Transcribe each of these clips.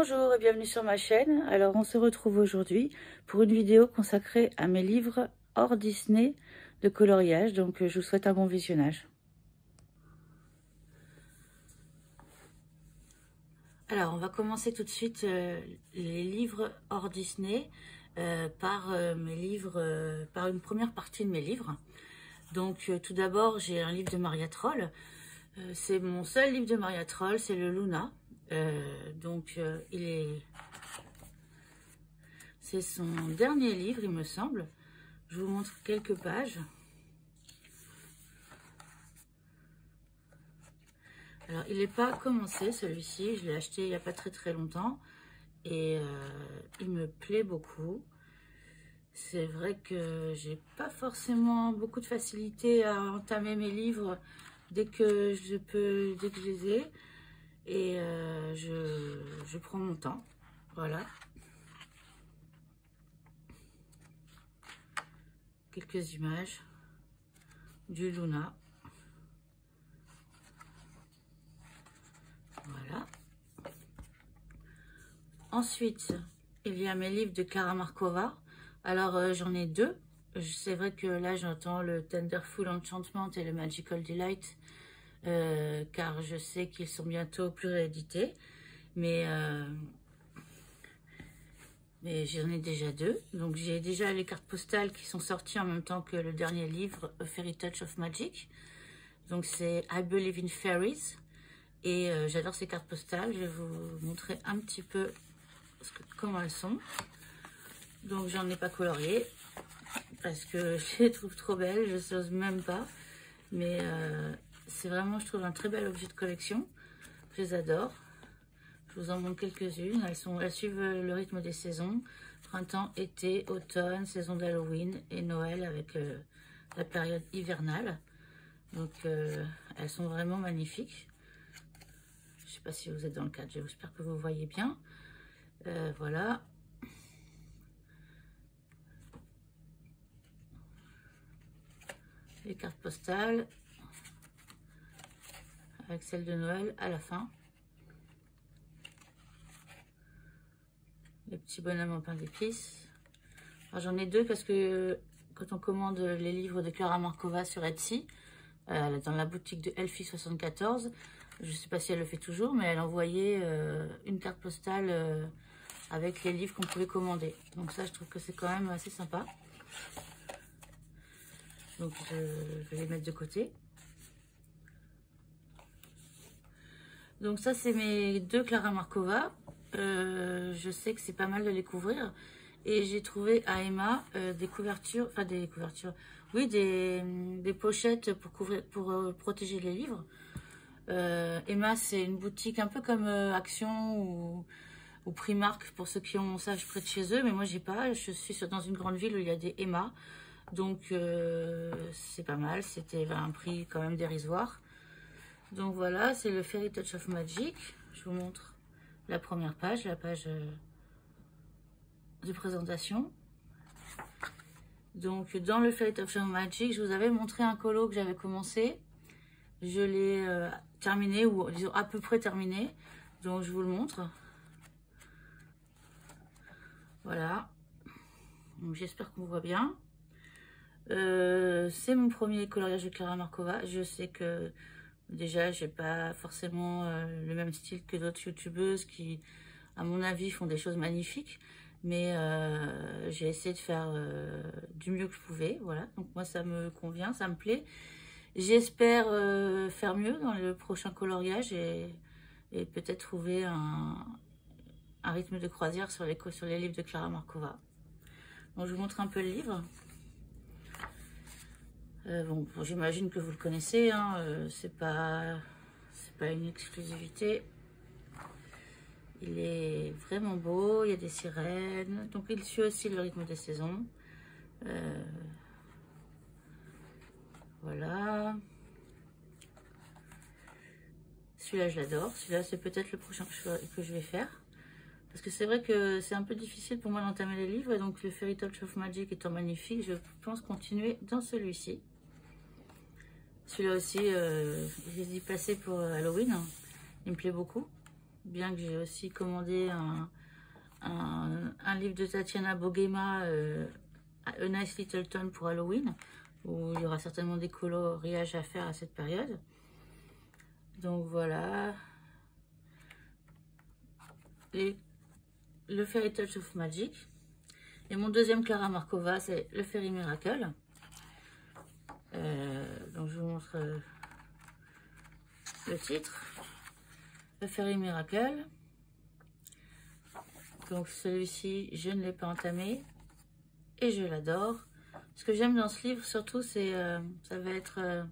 Bonjour et bienvenue sur ma chaîne. Alors on se retrouve aujourd'hui pour une vidéo consacrée à mes livres hors Disney de coloriage. Donc je vous souhaite un bon visionnage. Alors on va commencer tout de suite les livres hors Disney par une première partie de mes livres. Donc tout d'abord j'ai un livre de Maria Troll. C'est mon seul livre de Maria Troll, c'est le Luna. C'est son dernier livre, il me semble. Je vous montre quelques pages. Alors, il n'est pas commencé, celui-ci. Je l'ai acheté il n'y a pas très longtemps. Et il me plaît beaucoup. C'est vrai que j'ai pas forcément beaucoup de facilité à entamer mes livres dès que je les ai. Et je prends mon temps. Voilà. Quelques images du Luna. Voilà. Ensuite, il y a mes livres de Klara Markova. Alors, j'en ai deux. C'est vrai que là, j'entends le Tenderful Enchantment et le Magical Delight, car je sais qu'ils sont bientôt plus réédités. Mais j'en ai déjà deux. Donc, j'ai déjà les cartes postales qui sont sorties en même temps que le dernier livre, A Fairy Touch of Magic. Donc, c'est I Believe in Fairies. Et j'adore ces cartes postales. Je vais vous montrer un petit peu comment elles sont. Donc, j'en ai pas colorié parce que je les trouve trop belles. Je n'ose même pas. Mais c'est vraiment, je trouve, un très bel objet de collection. Je les adore. Je vous en montre quelques-unes. Elles suivent le rythme des saisons. Printemps, été, automne, saison d'Halloween et Noël avec la période hivernale. Donc, elles sont vraiment magnifiques. Je ne sais pas si vous êtes dans le cadre. J'espère que vous voyez bien. Voilà. Les cartes postales. Avec celle de Noël à la fin. Les petits bonhommes en pain d'épices. J'en ai deux parce que quand on commande les livres de Klara Markova sur Etsy, dans la boutique de Elfie74, je ne sais pas si elle le fait toujours, mais elle envoyait une carte postale avec les livres qu'on pouvait commander. Donc ça, je trouve que c'est quand même assez sympa. Donc je vais les mettre de côté. Donc ça, c'est mes deux Klara Markova. Je sais que c'est pas mal de les couvrir. Et j'ai trouvé à Emma des pochettes pour protéger les livres. Emma, c'est une boutique un peu comme Action ou Primark pour ceux qui ont ça près de chez eux. Mais moi, j'ai pas. Je suis dans une grande ville où il y a des Emma. Donc, c'est pas mal. C'était un prix quand même dérisoire. Donc voilà, c'est le Fairy Touch of Magic. Je vous montre la première page, la page de présentation. Donc dans le Fairy Touch of Magic, je vous avais montré un colo que j'avais commencé. Je l'ai terminé, ou disons à peu près terminé. Donc je vous le montre. Voilà. J'espère qu'on voit bien. C'est mon premier coloriage de Klara Markova. Je sais que déjà, j'ai pas forcément le même style que d'autres youtubeuses qui, à mon avis, font des choses magnifiques. Mais j'ai essayé de faire du mieux que je pouvais. Voilà, donc moi, ça me convient, ça me plaît. J'espère faire mieux dans le prochain coloriage et peut-être trouver un rythme de croisière sur les livres de Klara Markova. Donc, je vous montre un peu le livre. Bon, j'imagine que vous le connaissez, hein, c'est pas une exclusivité. Il est vraiment beau, il y a des sirènes, donc il suit aussi le rythme des saisons. Voilà. Celui-là, je l'adore. Celui-là, c'est peut-être le prochain que je vais faire. Parce que c'est vrai que c'est un peu difficile pour moi d'entamer les livres. Donc le Fairy Touch of Magic étant magnifique, je pense continuer dans celui-ci. Celui-là aussi, j'ai dû passer pour Halloween. Il me plaît beaucoup. bien que j'ai aussi commandé un livre de Tatiana Bogema, A Nice Little Tone pour Halloween, où il y aura certainement des coloriages à faire à cette période. Donc voilà. Le Fairy Touch of Magic. Et mon deuxième Clara Markova, c'est le Fairy Miracle. Donc je vous montre le titre. Le Fairy Miracle. Donc celui-ci, je ne l'ai pas entamé. Et je l'adore. Ce que j'aime dans ce livre, surtout, c'est ça va être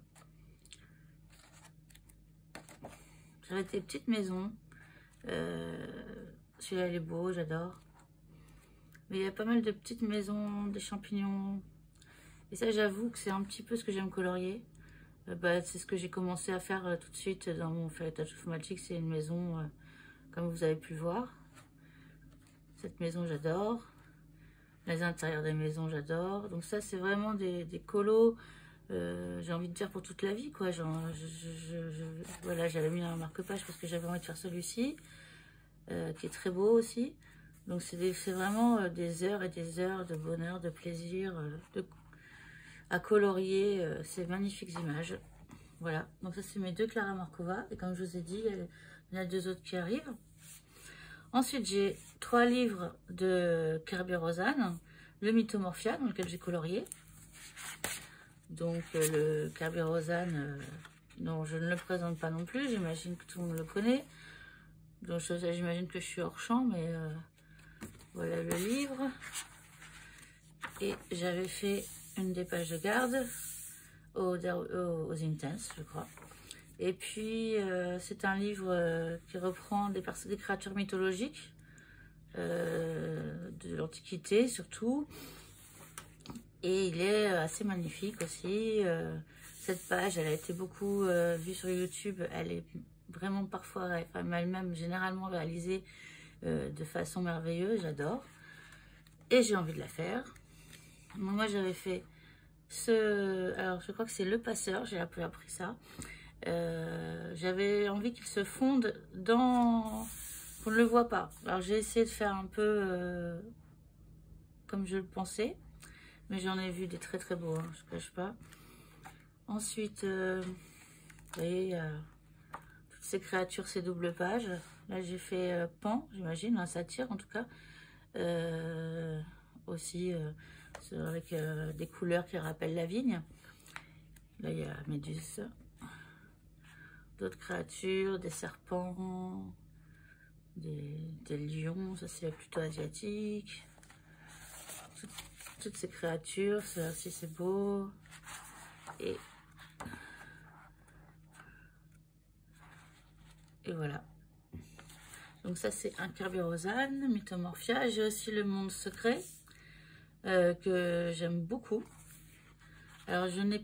des petites maisons. Celui-là, il est beau, j'adore. Mais il y a pas mal de petites maisons, des champignons. Et ça, j'avoue que c'est un petit peu ce que j'aime colorier. C'est ce que j'ai commencé à faire tout de suite dans mon Fairy Touch of Magic. C'est une maison, comme vous avez pu le voir. Cette maison, j'adore. Les intérieurs des maisons, j'adore. Donc ça, c'est vraiment des colos, j'ai envie de dire pour toute la vie, quoi. Genre, voilà, j'avais mis un marque-page parce que j'avais envie de faire celui-ci, qui est très beau aussi. Donc c'est vraiment des heures et des heures de bonheur, de plaisir, à colorier ces magnifiques images. Voilà, donc ça c'est mes deux Clara Markova. Et comme je vous ai dit, il y en a deux autres qui arrivent. Ensuite, j'ai 3 livres de Kerby Rosanes, le Mythomorphia, dans lequel j'ai colorié. Donc, le Kerby Rosanes, non, je ne le présente pas non plus, j'imagine que tout le monde le connaît. Donc, j'imagine que je suis hors champ, mais voilà le livre. Et j'avais fait une des pages de garde aux Intense, je crois. Et puis, c'est un livre qui reprend des créatures mythologiques de l'Antiquité, surtout. Et il est assez magnifique aussi. Cette page, elle a été beaucoup vue sur YouTube. Elle est vraiment parfois, elle-même généralement réalisée de façon merveilleuse. J'adore. Et j'ai envie de la faire. Moi, j'avais fait alors, je crois que c'est Le Passeur. J'ai appris ça. J'avais envie qu'il se fonde dans... qu'on ne le voit pas. Alors j'ai essayé de faire un peu comme je le pensais, mais j'en ai vu des très très beaux, hein, je ne cache pas. Ensuite, vous voyez, il y a toutes ces créatures, ces doubles pages. Là j'ai fait Pan, j'imagine, un satyre en tout cas. Aussi avec des couleurs qui rappellent la vigne. Là il y a Méduse. D'autres créatures, des serpents, des lions, ça c'est plutôt asiatique. Toutes ces créatures, ça aussi c'est beau. Et voilà. Donc ça c'est un Kerby Rosane, Mythomorphia. J'ai aussi Le Monde Secret, que j'aime beaucoup. Alors je n'ai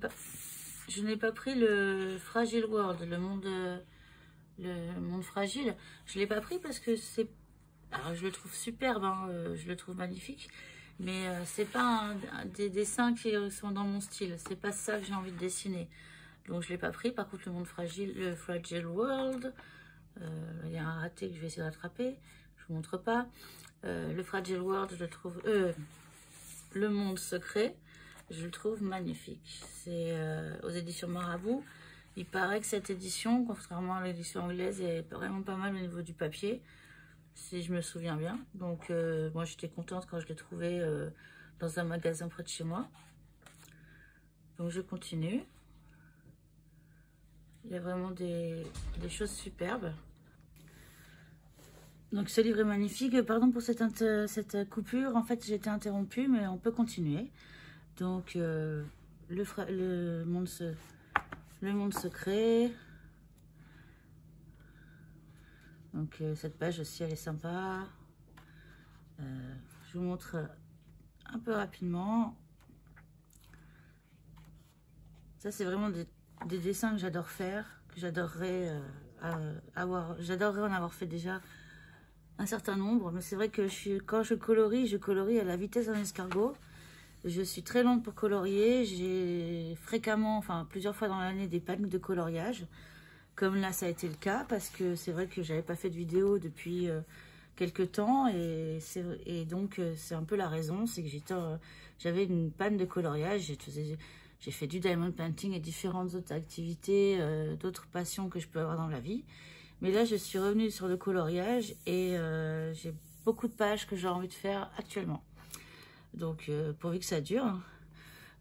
pas pris le Fragile World, le monde fragile. Je l'ai pas pris parce que c'est... Alors, je le trouve superbe, hein, je le trouve magnifique. Mais c'est pas des dessins qui sont dans mon style. C'est pas ça que j'ai envie de dessiner. Donc, je l'ai pas pris. Par contre, le Fragile World, il y a un raté que je vais essayer de rattraper. Je vous montre pas. Le Fragile World, je le trouve... le Monde Secret, je le trouve magnifique. C'est aux éditions Marabout. Il paraît que cette édition, contrairement à l'édition anglaise, est vraiment pas mal au niveau du papier, si je me souviens bien. Donc, moi, j'étais contente quand je l'ai trouvé dans un magasin près de chez moi. Donc, je continue. Il y a vraiment des choses superbes. Donc, ce livre est magnifique. Pardon pour cette coupure. En fait, j'ai été interrompue, mais on peut continuer. Donc, le monde secret. Donc, cette page aussi, elle est sympa. Je vous montre un peu rapidement. Ça, c'est vraiment des dessins que j'adore faire, que j'adorerais j'adorerais en avoir fait déjà un certain nombre. Mais c'est vrai que quand je colorie à la vitesse d'un escargot. Je suis très lente pour colorier. J'ai fréquemment, enfin plusieurs fois dans l'année, des paniques de coloriage. comme là ça a été le cas, parce que c'est vrai que j'avais pas fait de vidéo depuis quelques temps, et donc c'est un peu la raison, c'est que j'avais une panne de coloriage. J'ai fait du diamond painting et différentes autres activités, d'autres passions que je peux avoir dans la vie. Mais là, je suis revenue sur le coloriage et j'ai beaucoup de pages que j'ai envie de faire actuellement. Donc, pourvu que ça dure.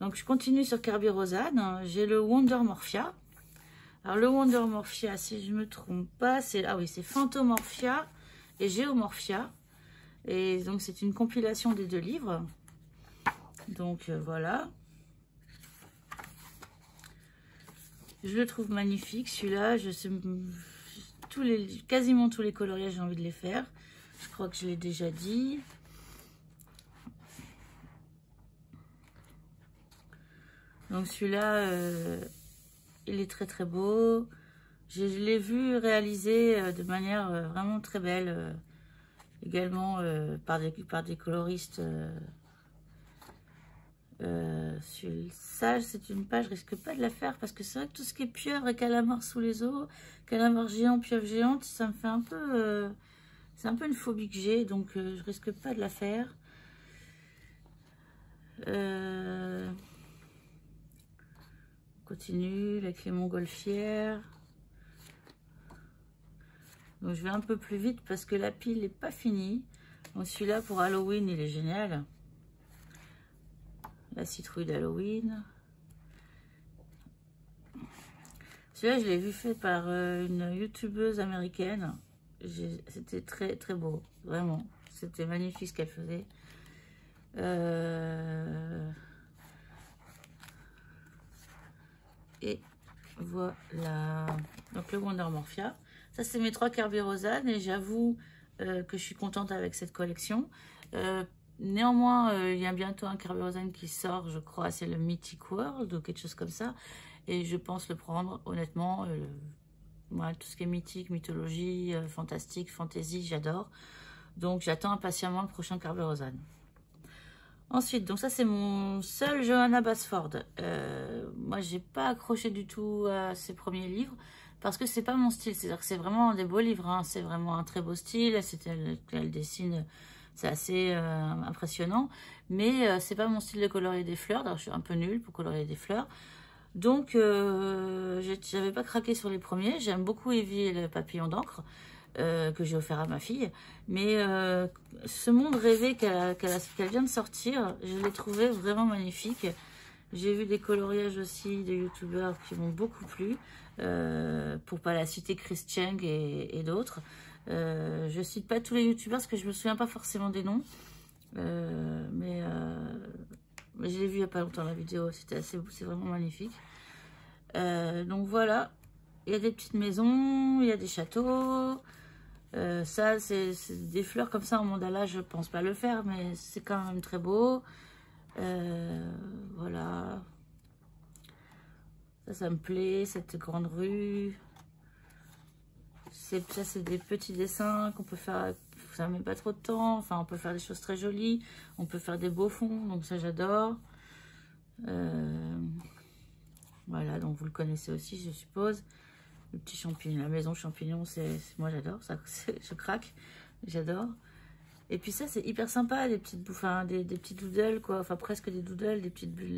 Donc, je continue sur Kerby Rosanne. J'ai le Wonder Morphia. Alors, le Wonder Morphia, si je ne me trompe pas, c'est Phantomorphia et Geomorphia. Et donc, c'est une compilation des 2 livres. Donc, voilà. Je le trouve magnifique, celui-là. Quasiment tous les coloriages, j'ai envie de les faire. Je crois que je l'ai déjà dit. Donc celui-là, il est très très beau. Je l'ai vu réalisé de manière vraiment très belle. Également par des coloristes. Ça, c'est une page, je risque pas de la faire parce que c'est vrai que tout ce qui est pieuvre et calamar sous les eaux, calamar géant, pieuvre géante, ça me fait un peu... c'est un peu une phobie que j'ai, donc je risque pas de la faire. On continue avec les montgolfières. Donc je vais un peu plus vite parce que la pile n'est pas finie. Donc celui-là pour Halloween, il est génial. La citrouille d'Halloween. Celui-là, je l'ai vu fait par une youtubeuse américaine. C'était très très beau, vraiment. C'était magnifique ce qu'elle faisait. Et voilà. Donc le Wonder Morphia. Ça, c'est mes 3 Kerby Rosanne et j'avoue que je suis contente avec cette collection. Néanmoins, il y a bientôt un Kerby Rosanne qui sort, je crois, c'est le Mythic World ou quelque chose comme ça. Et je pense le prendre, honnêtement. Voilà, tout ce qui est mythique, mythologie, fantastique, fantasy, j'adore. Donc, j'attends impatiemment le prochain Kerby Rosanne. Ensuite, donc ça, c'est mon seul Johanna Basford. Moi, j'ai pas accroché du tout à ses premiers livres parce que c'est pas mon style. C'est-à-dire que c'est vraiment des beaux livres. Hein. C'est vraiment un très beau style. Elle dessine... C'est assez impressionnant, mais c'est pas mon style de colorier des fleurs. Alors, je suis un peu nulle pour colorier des fleurs. Donc, j'avais pas craqué sur les premiers. J'aime beaucoup Evie et le papillon d'encre que j'ai offert à ma fille. Mais ce monde rêvé qu'elle vient de sortir, je l'ai trouvé vraiment magnifique. J'ai vu des coloriages aussi de youtubeurs qui m'ont beaucoup plu. Pour pas la citer, Chris Cheng et d'autres. Je cite pas tous les youtubeurs parce que je me souviens pas forcément des noms. Mais je l'ai vu il y a pas longtemps la vidéo, c'est vraiment magnifique. Donc voilà, il y a des petites maisons, il y a des châteaux. Ça, c'est des fleurs comme ça en mandala, je pense pas le faire, mais c'est quand même très beau. Voilà. Ça me plaît, cette grande rue. Ça, c'est des petits dessins qu'on peut faire, ça ne met pas trop de temps. Enfin, on peut faire des choses très jolies. On peut faire des beaux fonds, donc ça, j'adore. Voilà, donc vous le connaissez aussi, je suppose. Le petit champignon, la maison champignon, moi, j'adore. Ça, je craque, j'adore. Et puis ça, c'est hyper sympa, des petites des petits doodles, quoi. Enfin, presque des doodles,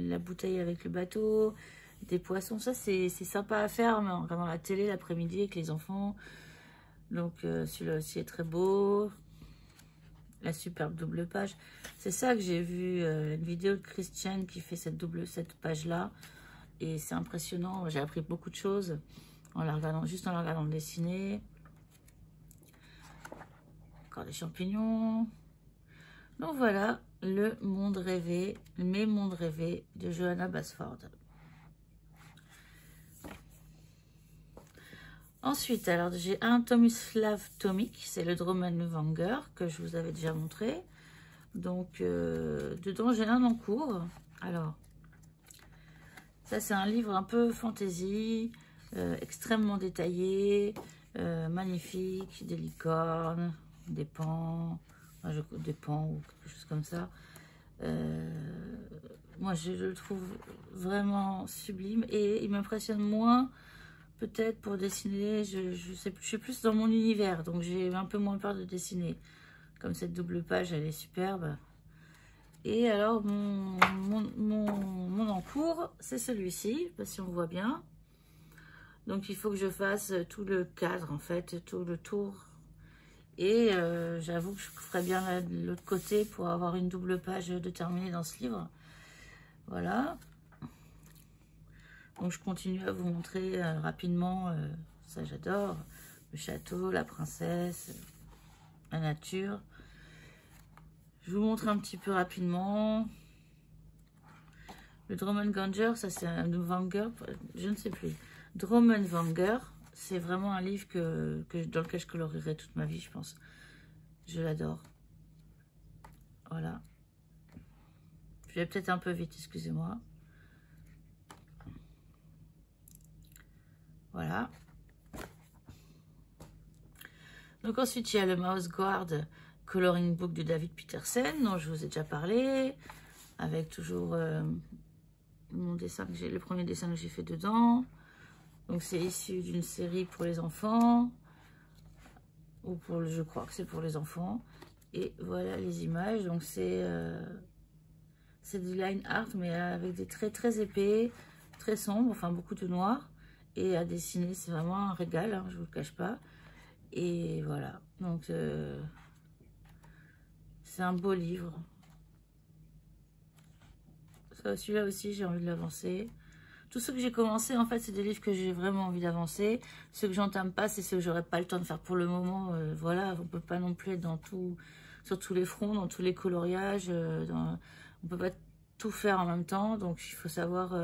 la bouteille avec le bateau, des poissons. Ça, c'est sympa à faire, mais en regardant la télé l'après-midi avec les enfants. Donc, celui-là aussi est très beau. La superbe double page. C'est ça que j'ai vu, une vidéo de Christian qui fait cette page-là. Et c'est impressionnant. J'ai appris beaucoup de choses en la regardant, juste en la regardant dessiner. Encore des champignons. Donc voilà, le monde rêvé, mes mondes rêvés de Johanna Basford. Ensuite, alors j'ai un Tomislav Tomic, c'est le Droman-Wenger que je vous avais déjà montré. Donc, dedans, j'ai un en cours. Alors, ça, c'est un livre un peu fantasy, extrêmement détaillé, magnifique, des licornes, des pans, des pans ou quelque chose comme ça. Moi, je le trouve vraiment sublime et il m'impressionne moins peut-être pour dessiner, je sais, je suis plus dans mon univers, donc j'ai un peu moins peur de dessiner. Comme cette double page, elle est superbe. Et alors, mon encours, c'est celui-ci, je sais pas si on voit bien. Donc, il faut que je fasse tout le cadre, en fait, tout le tour. Et j'avoue que je ferais bien l'autre côté pour avoir une double page de terminée dans ce livre. Voilà. Donc, je continue à vous montrer rapidement, ça j'adore, le château, la princesse, la nature. Je vous montre un petit peu rapidement. Le Drommenganger, ça c'est un Vanger, je ne sais plus. Drommenvanger, c'est vraiment un livre dans lequel je colorierai toute ma vie, je pense. Je l'adore. Voilà. Je vais peut-être un peu vite, excusez-moi. Voilà. Donc ensuite, il y a le Mouse Guard Coloring Book de David Petersen, dont je vous ai déjà parlé, avec toujours mon dessin le premier dessin que j'ai fait dedans. Donc c'est issu d'une série pour les enfants, ou pour je crois que c'est pour les enfants. Et voilà les images. Donc c'est du line art, mais avec des traits très épais, très sombres, enfin beaucoup de noir. Et à dessiner, c'est vraiment un régal, hein, je vous le cache pas. Et voilà, donc c'est un beau livre. Celui-là aussi, j'ai envie de l'avancer. Tout ce que j'ai commencé, en fait, c'est des livres que j'ai vraiment envie d'avancer. Ceux que j'entame pas, c'est ceux que j'aurais pas le temps de faire pour le moment. Voilà, on peut pas non plus être dans sur tous les fronts, dans tous les coloriages. On peut pas tout faire en même temps, donc il faut savoir...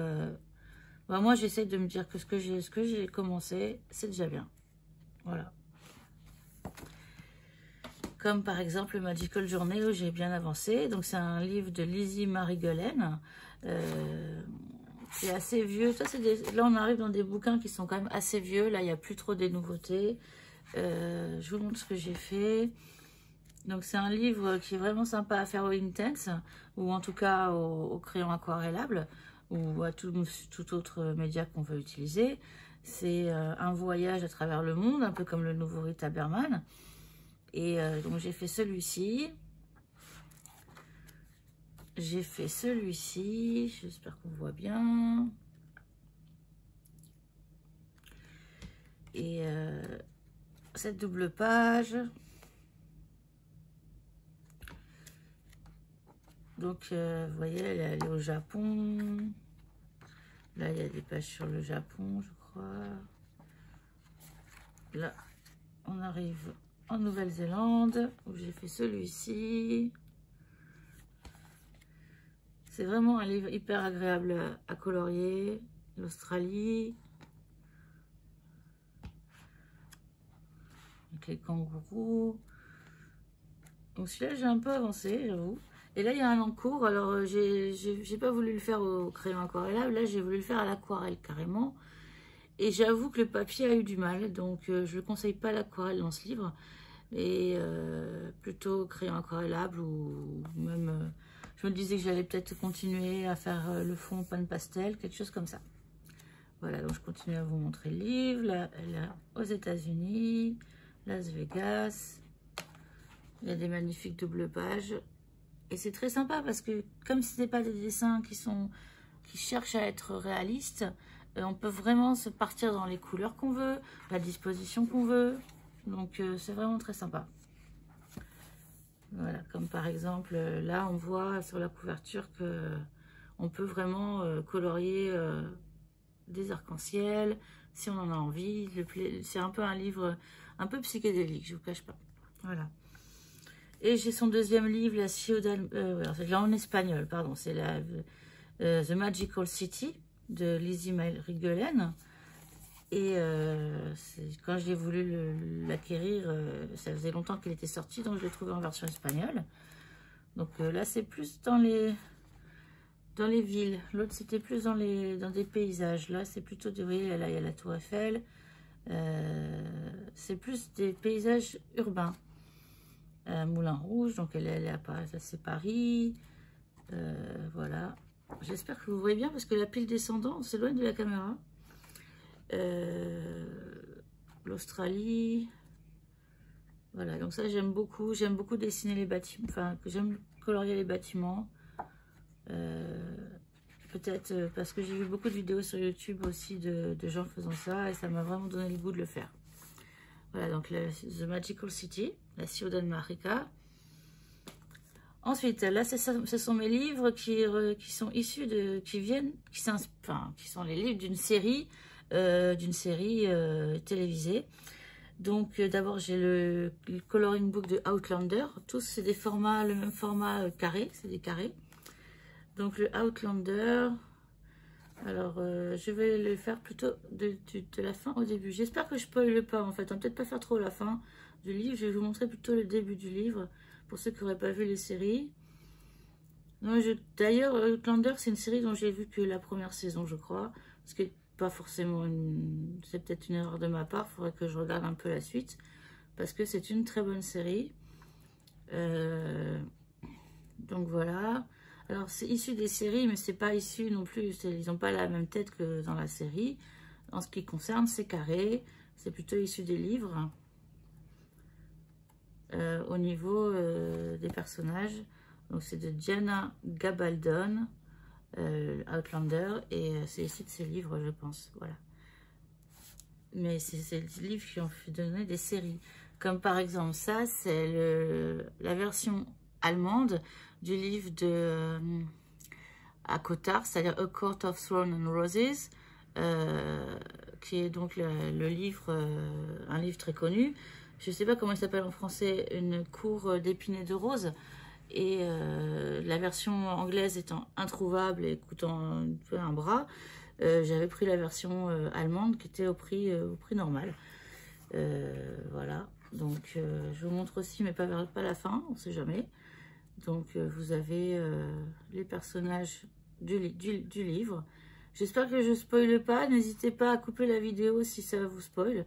Bah, moi, j'essaye de me dire que ce que j'ai commencé, c'est déjà bien. Voilà. Comme par exemple le Magical Journey où j'ai bien avancé. Donc c'est un livre de Lizzie Marie Guelen. C'est assez vieux. Ça, là, on arrive dans des bouquins qui sont quand même assez vieux. Là, il n'y a plus trop des nouveautés. Je vous montre ce que j'ai fait. Donc c'est un livre qui est vraiment sympa à faire au Intense, ou en tout cas au crayon aquarellable, ou à tout autre média qu'on veut utiliser. C'est un voyage à travers le monde, un peu comme le nouveau Rita Berman. Et donc j'ai fait celui-ci. J'ai fait celui-ci. J'espère qu'on voit bien. Et cette double page. Donc vous voyez, elle est au Japon. Là, il y a des pages sur le Japon, je crois. Là, on arrive en Nouvelle-Zélande, où j'ai fait celui-ci. C'est vraiment un livre hyper agréable à colorier. L'Australie. Avec les kangourous. Donc celui-là, j'ai un peu avancé, j'avoue. Et là, il y a un encours. Alors, j'ai pas voulu le faire au crayon aquarellable. Là, j'ai voulu le faire à l'aquarelle, carrément. Et j'avoue que le papier a eu du mal. Donc, je ne conseille pas l'aquarelle dans ce livre. Et plutôt crayon aquarellable ou même... je me disais que j'allais peut-être continuer à faire le fond pan pastel, quelque chose comme ça. Voilà, donc je continue à vous montrer le livre. Là, aux États-Unis, Las Vegas. Il y a des magnifiques doubles pages. Et c'est très sympa parce que comme ce n'est pas des dessins qui cherchent à être réalistes, on peut vraiment se partir dans les couleurs qu'on veut, la disposition qu'on veut. Donc c'est vraiment très sympa. Voilà, comme par exemple, là on voit sur la couverture que on peut vraiment colorier des arcs-en-ciel si on en a envie. C'est un peu un livre un peu psychédélique, je vous cache pas. Voilà. Et j'ai son deuxième livre, la Ciudad, c'est là en espagnol, pardon, c'est The Magical City de Lizzie Marie Guelen. Et quand j'ai voulu l'acquérir, ça faisait longtemps qu'il était sorti, donc je l'ai trouvé en version espagnole. Donc là, c'est plus dans les villes. L'autre, c'était plus dans des paysages. Là, c'est plutôt, vous voyez, là, il y a la Tour Eiffel. C'est plus des paysages urbains. Moulin Rouge, donc elle est à Paris, c'est Paris. Voilà. J'espère que vous voyez bien parce que la pile descendant, on s'éloigne de la caméra. l'Australie. Voilà, donc ça j'aime beaucoup dessiner les bâtiments, enfin que j'aime colorier les bâtiments. Peut-être parce que j'ai vu beaucoup de vidéos sur YouTube aussi de gens faisant ça et ça m'a vraiment donné le goût de le faire. Voilà, donc The Magical City, la Ciudad Mágica. Ensuite, là, ce sont mes livres qui sont issus de, qui sont les livres d'une série télévisée. Donc, d'abord, j'ai le coloring book de Outlander. Tous, c'est des formats, le même format carré, c'est des carrés. Donc, le Outlander. Alors, je vais le faire plutôt de la fin au début. J'espère que je spoile pas, en fait. On va peut-être pas faire trop la fin du livre. Je vais vous montrer plutôt le début du livre, pour ceux qui n'auraient pas vu les séries. D'ailleurs, Outlander, c'est une série dont j'ai vu que la première saison, je crois. Ce qui n'est pas forcément c'est peut-être une erreur de ma part. Il faudrait que je regarde un peu la suite. Parce que c'est une très bonne série. Donc voilà. Alors, c'est issu des séries, mais c'est pas issu non plus. Ils n'ont pas la même tête que dans la série. En ce qui concerne, c'est carré. C'est plutôt issu des livres. Au niveau des personnages. Donc, c'est de Diana Gabaldon, Outlander. Et c'est issu de ses livres, je pense. Voilà. Mais c'est des livres qui ont fait donner des séries. Comme par exemple, ça, c'est la version allemande du livre de Cotard, c'est-à-dire A Court of Thorns and Roses, qui est donc le livre, un livre très connu. Je ne sais pas comment il s'appelle en français, Une cour d'épines et de roses. Et la version anglaise étant introuvable et coûtant un bras, j'avais pris la version allemande qui était au prix normal. Voilà, donc je vous montre aussi, mais pas la fin, on ne sait jamais. Donc vous avez les personnages du livre. J'espère que je ne spoile pas. N'hésitez pas à couper la vidéo si ça vous spoil.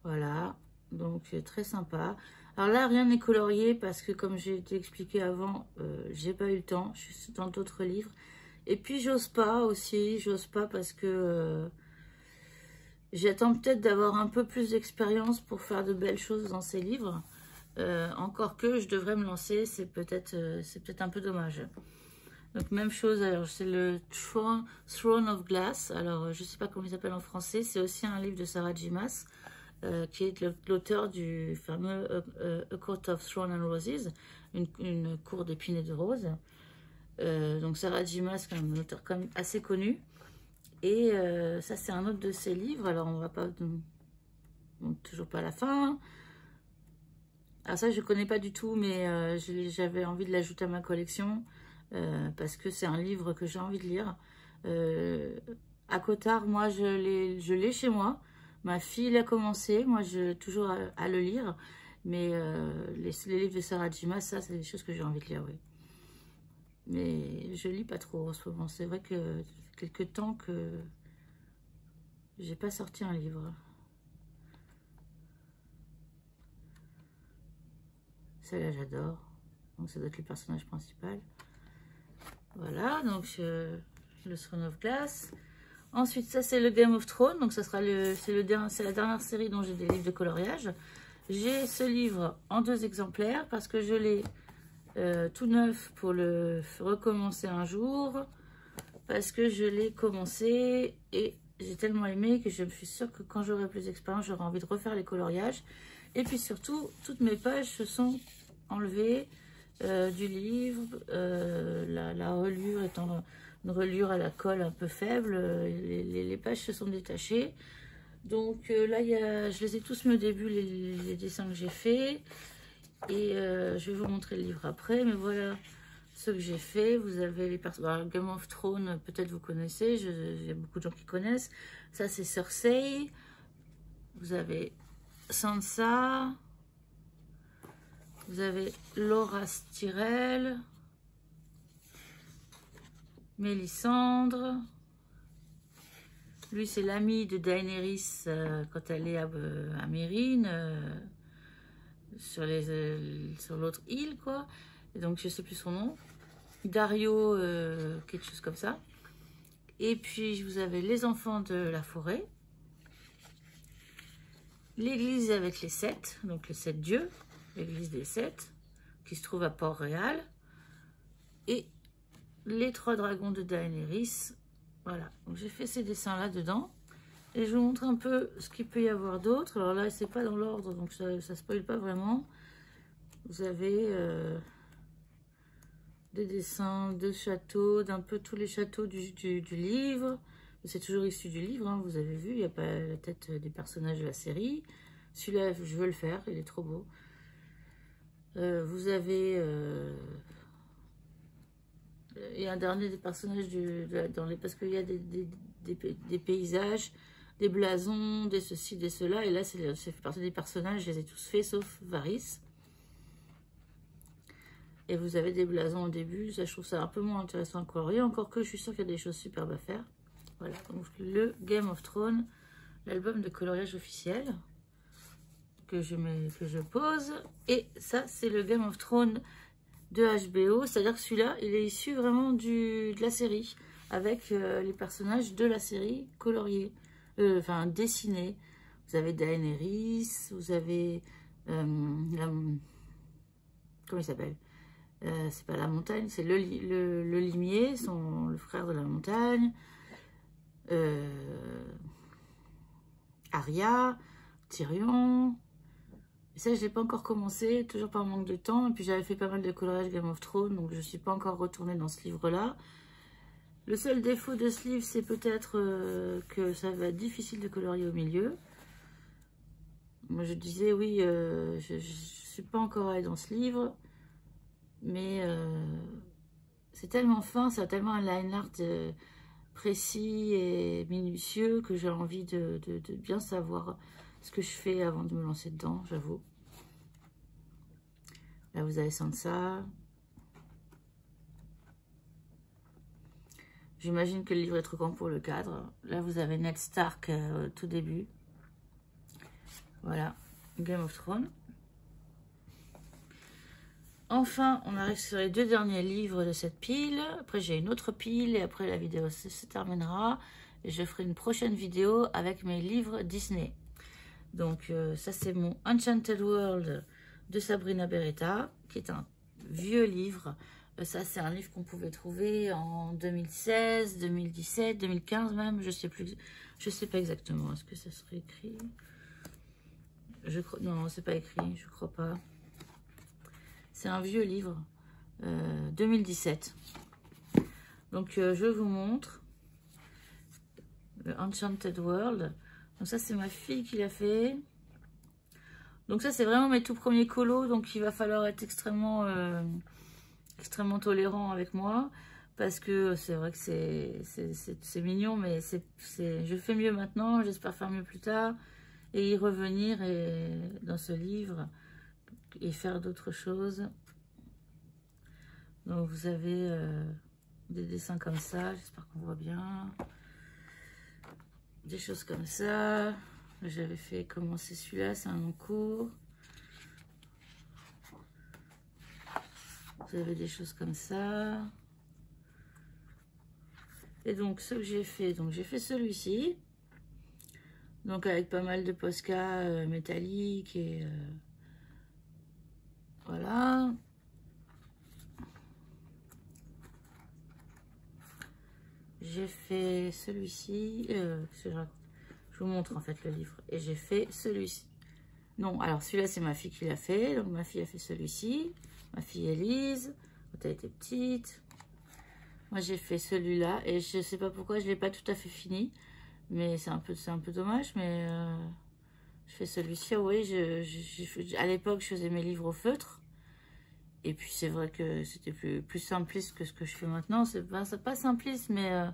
Voilà, donc très sympa. Alors là, rien n'est colorié parce que comme j'ai été expliqué avant, j'ai pas eu le temps. Je suis dans d'autres livres. Et puis j'ose pas aussi, j'ose pas parce que j'attends peut-être d'avoir un peu plus d'expérience pour faire de belles choses dans ces livres. Encore que je devrais me lancer, c'est peut-être un peu dommage. Donc même chose, alors c'est le Throne of Glass. Alors je sais pas comment il s'appelle en français, c'est aussi un livre de Sarah J. Maas, qui est l'auteur du fameux A Court of Thorns and Roses, une cour d'épines et de roses. Donc Sarah J. Maas, quand même, un auteur quand même assez connu. Et ça, c'est un autre de ses livres. Alors, on va pas... toujours pas la fin. Alors ça, je connais pas du tout, mais j'avais envie de l'ajouter à ma collection. Parce que c'est un livre que j'ai envie de lire. À Cotard, moi, je l'ai chez moi. Ma fille l'a commencé. Moi, je toujours à le lire. Mais les livres de Sarah J. Maas, ça, c'est des choses que j'ai envie de lire, oui. Mais je lis pas trop en ce moment. C'est vrai que ça fait quelques temps que j'ai pas sorti un livre. Celle-là, j'adore. Donc, ça doit être le personnage principal. Voilà, donc le Throne of Glass. Ensuite, ça, c'est le Game of Thrones. Donc, ça sera c'est la dernière série dont j'ai des livres de coloriage. J'ai ce livre en 2 exemplaires parce que je l'ai tout neuf pour le recommencer un jour. Parce que je l'ai commencé et j'ai tellement aimé que je me suis sûre que quand j'aurai plus d'expérience, j'aurai envie de refaire les coloriages. Et puis surtout, toutes mes pages se sont enlevées du livre. La relure étant une relure à la colle un peu faible, les pages se sont détachées. Donc là, je les ai tous mis au début, les dessins que j'ai faits. Et je vais vous montrer le livre après, mais voilà ce que j'ai fait. Vous avez les personnages. Game of Thrones, peut-être vous connaissez, il y a beaucoup de gens qui connaissent. Ça, c'est Cersei. Vous avez Sansa. Vous avez Loras Tyrell. Mélisandre. Lui, c'est l'ami de Daenerys quand elle est à Mérine, sur l'autre île, quoi. Et donc, je sais plus son nom. Dario, quelque chose comme ça. Et puis, vous avez les enfants de la forêt. L'église avec les 7, donc les 7 dieux. L'église des 7, qui se trouve à Port-Réal. Et les 3 dragons de Daenerys. Voilà, donc j'ai fait ces dessins-là dedans. Et je vous montre un peu ce qu'il peut y avoir d'autre. Alors là, c'est pas dans l'ordre, donc ça ne spoil pas vraiment. Vous avez des dessins de châteaux, d'un peu tous les châteaux du livre. C'est toujours issu du livre, hein, vous avez vu, il n'y a pas la tête des personnages de la série. Celui-là, je veux le faire, il est trop beau. Vous avez... il y a un dernier des personnages parce qu'il y a des paysages, des blasons, des ceci, des cela. Et là, ça fait partie des personnages, je les ai tous faits, sauf Varys. Et vous avez des blasons au début, ça je trouve ça un peu moins intéressant à colorier, encore que je suis sûre qu'il y a des choses superbes à faire. Voilà, donc le Game of Thrones, l'album de coloriage officiel que je pose. Et ça, c'est le Game of Thrones de HBO, c'est-à-dire que celui-là, il est issu vraiment de la série, avec les personnages de la série coloriés, enfin dessinés. Vous avez Daenerys, vous avez... comment il s'appelle? C'est pas la montagne, c'est le limier, le frère de la montagne. Arya, Tyrion. Et ça, je n'ai pas encore commencé, toujours par manque de temps. Et puis j'avais fait pas mal de coloriage Game of Thrones, donc je ne suis pas encore retournée dans ce livre-là. Le seul défaut de ce livre, c'est peut-être que ça va être difficile de colorier au milieu. Moi, je disais, oui, je ne suis pas encore allée dans ce livre. Mais c'est tellement fin, ça a tellement un line art précis et minutieux que j'ai envie de bien savoir ce que je fais avant de me lancer dedans, j'avoue. Là, vous avez Sansa. J'imagine que le livre est trop grand pour le cadre. Là, vous avez Ned Stark tout début. Voilà, Game of Thrones. Enfin, on arrive sur les 2 derniers livres de cette pile. Après, j'ai une autre pile et après, la vidéo se terminera. Et je ferai une prochaine vidéo avec mes livres Disney. Donc, ça, c'est mon Enchanted World de Sabrina Beretta, qui est un vieux livre. Ça, c'est un livre qu'on pouvait trouver en 2016, 2017, 2015 même. Je sais plus. Je sais pas exactement. Est-ce que ça serait écrit? Non, c'est pas écrit. Je crois pas. C'est un vieux livre, 2017. Donc, je vous montre le Enchanted World. Donc, ça, c'est ma fille qui l'a fait. Donc, ça, c'est vraiment mes tout premiers colos. Donc, il va falloir être extrêmement tolérant avec moi. Parce que c'est vrai que c'est mignon, mais je fais mieux maintenant. J'espère faire mieux plus tard. Et y revenir dans ce livre... et faire d'autres choses. Donc vous avez des dessins comme ça, j'espère qu'on voit bien. Des choses comme ça. J'avais fait commencer celui-là, c'est un long cours. Vous avez des choses comme ça. Et donc ce que j'ai fait, donc j'ai fait celui-ci. Donc avec pas mal de Posca métalliques et... voilà. J'ai fait celui-ci. Je vous montre en fait le livre. Et j'ai fait celui-ci. Non, alors celui-là, c'est ma fille qui l'a fait. Donc ma fille a fait celui-ci. Ma fille Élise, quand elle était petite. Moi, j'ai fait celui-là. Et je sais pas pourquoi je ne l'ai pas tout à fait fini. Mais c'est un peu dommage. Mais je fais celui-ci. Oui, à l'époque, je faisais mes livres au feutre. Et puis, c'est vrai que c'était plus simpliste que ce que je fais maintenant. C'est pas simpliste, mais...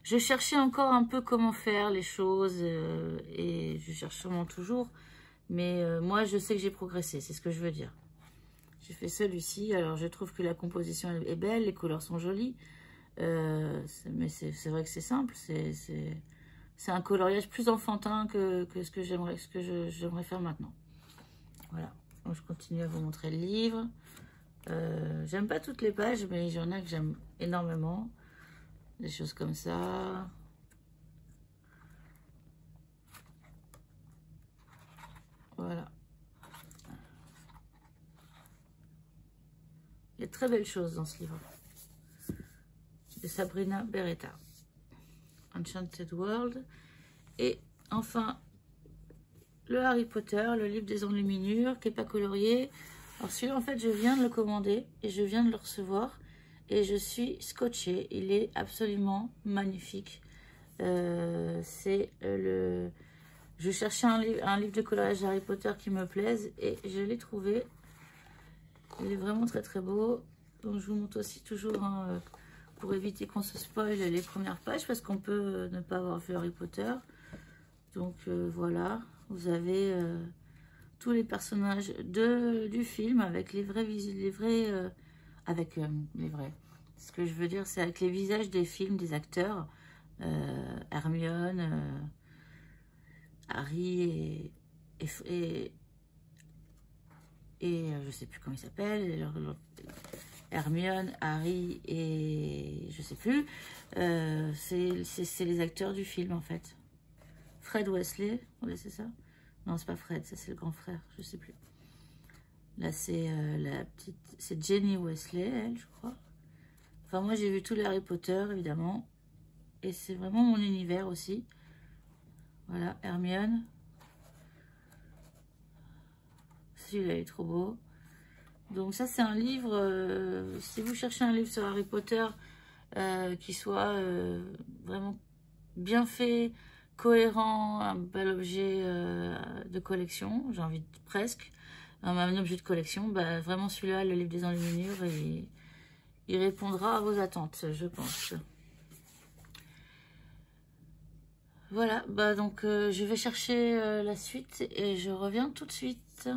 je cherchais encore un peu comment faire les choses. Et je cherche sûrement toujours. Mais moi, je sais que j'ai progressé. C'est ce que je veux dire. J'ai fait celui-ci. Alors, je trouve que la composition est belle. Les couleurs sont jolies. Mais c'est vrai que c'est simple. C'est un coloriage plus enfantin que ce que j'aimerais faire maintenant. Voilà. Donc, je continue à vous montrer le livre. J'aime pas toutes les pages, mais il y en a que j'aime énormément. Des choses comme ça. Voilà. Il y a de très belles choses dans ce livre. De Sabrina Beretta. Enchanted World. Et enfin, le Harry Potter, le livre des enluminures, qui n'est pas colorié. Alors celui-là, en fait, je viens de le commander et je viens de le recevoir. Et je suis scotchée. Il est absolument magnifique. C'est le... Je cherchais un livre de coloriage Harry Potter qui me plaise et je l'ai trouvé. Il est vraiment très très beau. Donc je vous montre aussi toujours, hein, pour éviter qu'on se spoil, les premières pages, parce qu'on peut ne pas avoir vu Harry Potter. Donc voilà, vous avez tous les personnages du film avec les vrais Ce que je veux dire, c'est avec les visages des films, des acteurs. Hermione, Harry et je sais plus comment il s'appelle. Hermione, Harry et je sais plus. C'est les acteurs du film en fait. Fred Weasley, oui c'est ça. Non c'est pas Fred, ça c'est le grand frère, je sais plus. Là c'est la petite, c'est Jenny Weasley, elle je crois. Enfin moi j'ai vu tous les Harry Potter évidemment. Et c'est vraiment mon univers aussi. Voilà, Hermione. Celui-là est trop beau. Donc ça c'est un livre, si vous cherchez un livre sur Harry Potter qui soit vraiment bien fait, cohérent, un bel objet de collection, j'ai envie de presque, un objet de collection, bah, vraiment celui-là, le livre des enluminures, il répondra à vos attentes, je pense. Voilà, bah donc je vais chercher la suite et je reviens tout de suite.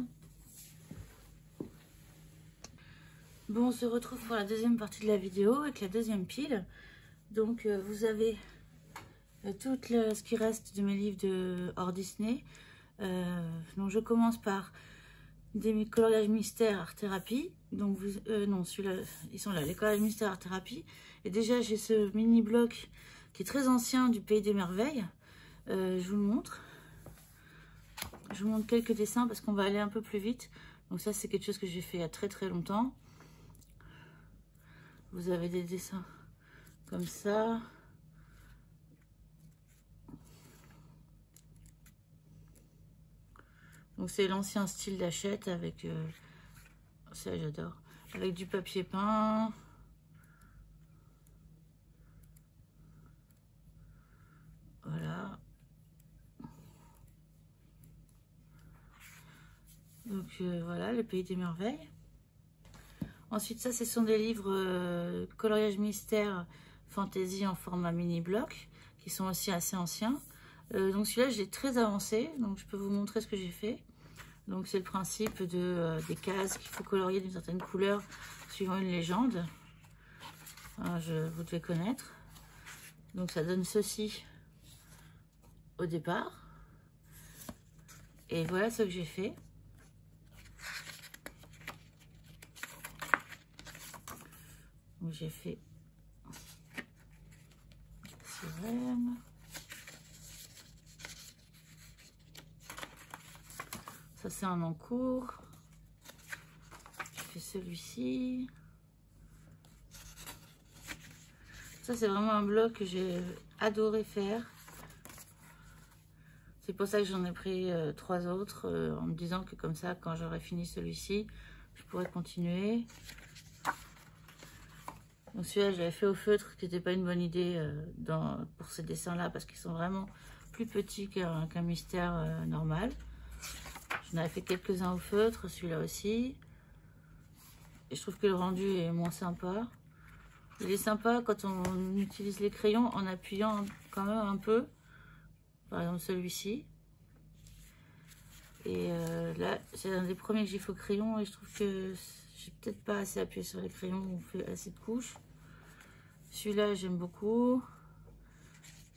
Bon, on se retrouve pour la deuxième partie de la vidéo avec la deuxième pile. Donc vous avez tout ce qui reste de mes livres de hors Disney. Donc je commence par des coloriages mystères art thérapie. Donc non, celui-là, ils sont là, les coloriages mystères art thérapie. Et déjà j'ai ce mini bloc qui est très ancien du Pays des Merveilles. Je vous le montre. Je vous montre quelques dessins parce qu'on va aller un peu plus vite. Donc ça, c'est quelque chose que j'ai fait il y a très très longtemps. Vous avez des dessins comme ça. Donc c'est l'ancien style d'Hachette avec... ça j'adore. Avec du papier peint. Voilà. Donc voilà, le Pays des Merveilles. Ensuite, ça, ce sont des livres coloriage mystère fantasy en format mini bloc, qui sont aussi assez anciens. Donc celui-là, j'ai très avancé, donc je peux vous montrer ce que j'ai fait. Donc c'est le principe des cases qu'il faut colorier d'une certaine couleur suivant une légende. Alors, vous devez connaître. Donc ça donne ceci au départ. Et voilà ce que j'ai fait. J'ai fait sirène. Ça c'est un en cours. J'ai fait celui-ci. Ça c'est vraiment un bloc que j'ai adoré faire. C'est pour ça que j'en ai pris 3 autres en me disant que comme ça, quand j'aurai fini celui-ci, je pourrais continuer. Donc celui-là, j'avais fait au feutre, qui n'était pas une bonne idée pour ces dessins-là, parce qu'ils sont vraiment plus petits qu'un mystère normal. J'en avais fait quelques-uns au feutre, celui-là aussi. Et je trouve que le rendu est moins sympa. Il est sympa quand on utilise les crayons en appuyant quand même un peu. Par exemple celui-ci. Et là, c'est un des premiers que j'ai fait au crayon et je trouve que j'ai peut-être pas assez appuyé sur les crayons ou fait assez de couches. Celui-là, j'aime beaucoup.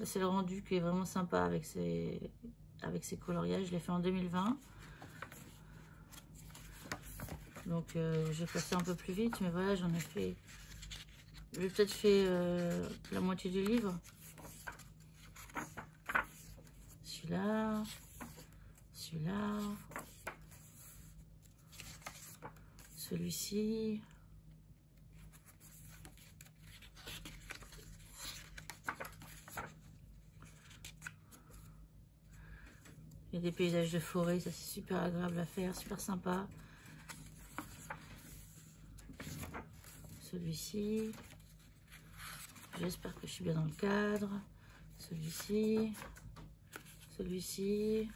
C'est le rendu qui est vraiment sympa avec ces coloriages. Je l'ai fait en 2020. Donc j'ai passé un peu plus vite, mais voilà, j'en ai fait... J'ai peut-être fait la moitié du livre. Celui-là, celui-là, celui-ci. Il y a des paysages de forêt, ça c'est super agréable à faire, super sympa. Celui-ci. J'espère que je suis bien dans le cadre. Celui-ci. Celui-ci.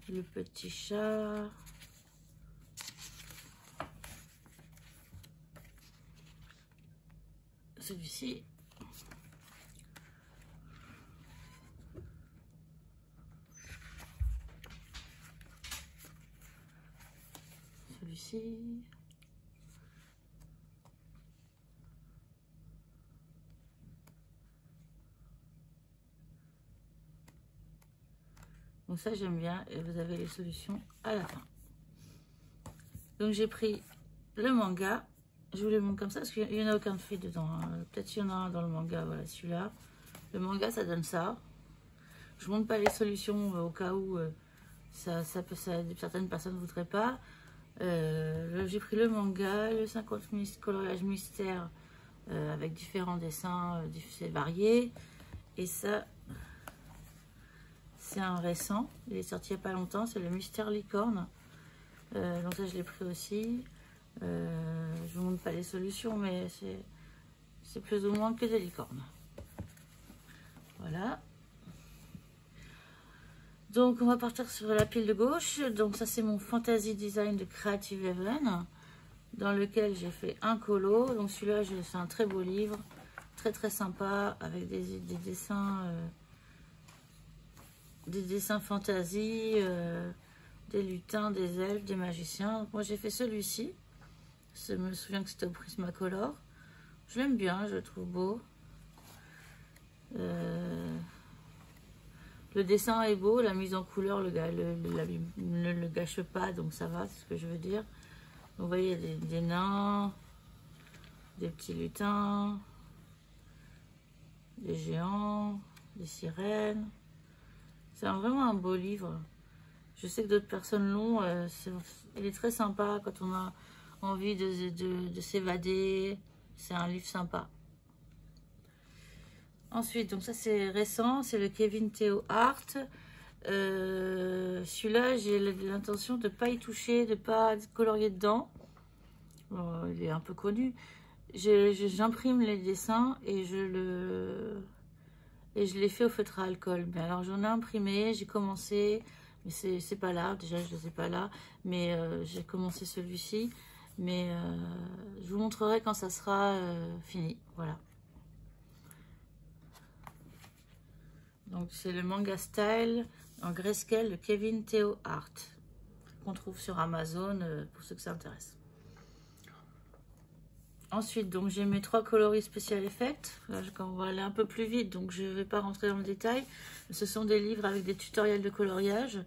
Le petit chat. Celui-ci. Celui-ci. Donc ça j'aime bien et vous avez les solutions à la fin. Donc j'ai pris le manga. Je vous les montre comme ça parce qu'il n'y en a aucun de fait dedans. Hein. Peut-être qu'il y en a un dans le manga. Voilà celui-là. Le manga ça donne ça. Je ne montre pas les solutions au cas où certaines personnes ne voudraient pas. J'ai pris le manga, le 50 coloriage mystère avec différents dessins variés. Et ça... C'est un récent, il est sorti il n'y a pas longtemps, c'est le Mystère Licorne. Donc ça je l'ai pris aussi. Je ne vous montre pas les solutions, mais c'est plus ou moins que des licornes. Voilà. Donc on va partir sur la pile de gauche. Donc ça c'est mon Fantasy Design de Creative Haven, dans lequel j'ai fait un colo. Donc celui-là c'est un très beau livre, très très sympa, avec des dessins... des dessins fantasy, des lutins, des elfes, des magiciens. Donc moi j'ai fait celui-ci. Je me souviens que c'était au Prismacolor. Je l'aime bien, je le trouve beau. Le dessin est beau, la mise en couleur ne le gâche pas, donc ça va, c'est ce que je veux dire. Donc, vous voyez, il y a des nains, des petits lutins, des géants, des sirènes. C'est vraiment un beau livre. Je sais que d'autres personnes l'ont. Il est très sympa quand on a envie de s'évader. C'est un livre sympa. Ensuite, donc ça c'est récent. C'est le Kevin Theo Art. Celui-là, j'ai l'intention de ne pas y toucher, de ne pas colorier dedans. Bon, il est un peu connu. J'imprime les dessins et je l'ai fait au feutre à alcool. Mais alors j'en ai imprimé, j'ai commencé, mais c'est pas là, déjà je ne les ai pas là, mais j'ai commencé celui-ci. Mais je vous montrerai quand ça sera fini. Voilà. Donc c'est le manga style en grayscale de Kevin Theo Art, qu'on trouve sur Amazon pour ceux que ça intéresse. Ensuite, donc j'ai mes 3 coloris Special Effects. Là, on va aller un peu plus vite, donc je ne vais pas rentrer dans le détail. Ce sont des livres avec des tutoriels de coloriage,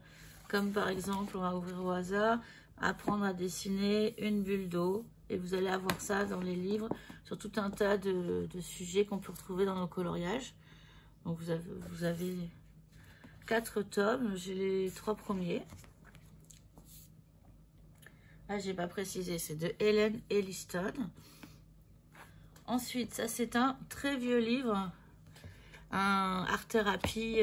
comme par exemple, on va ouvrir au hasard, apprendre à dessiner une bulle d'eau. Et vous allez avoir ça dans les livres sur tout un tas de sujets qu'on peut retrouver dans nos coloriages. Donc vous avez 4 tomes, j'ai les 3 premiers. Là, j'ai pas précisé, c'est de Helen Elliston. Ensuite, ça c'est un très vieux livre, un art thérapie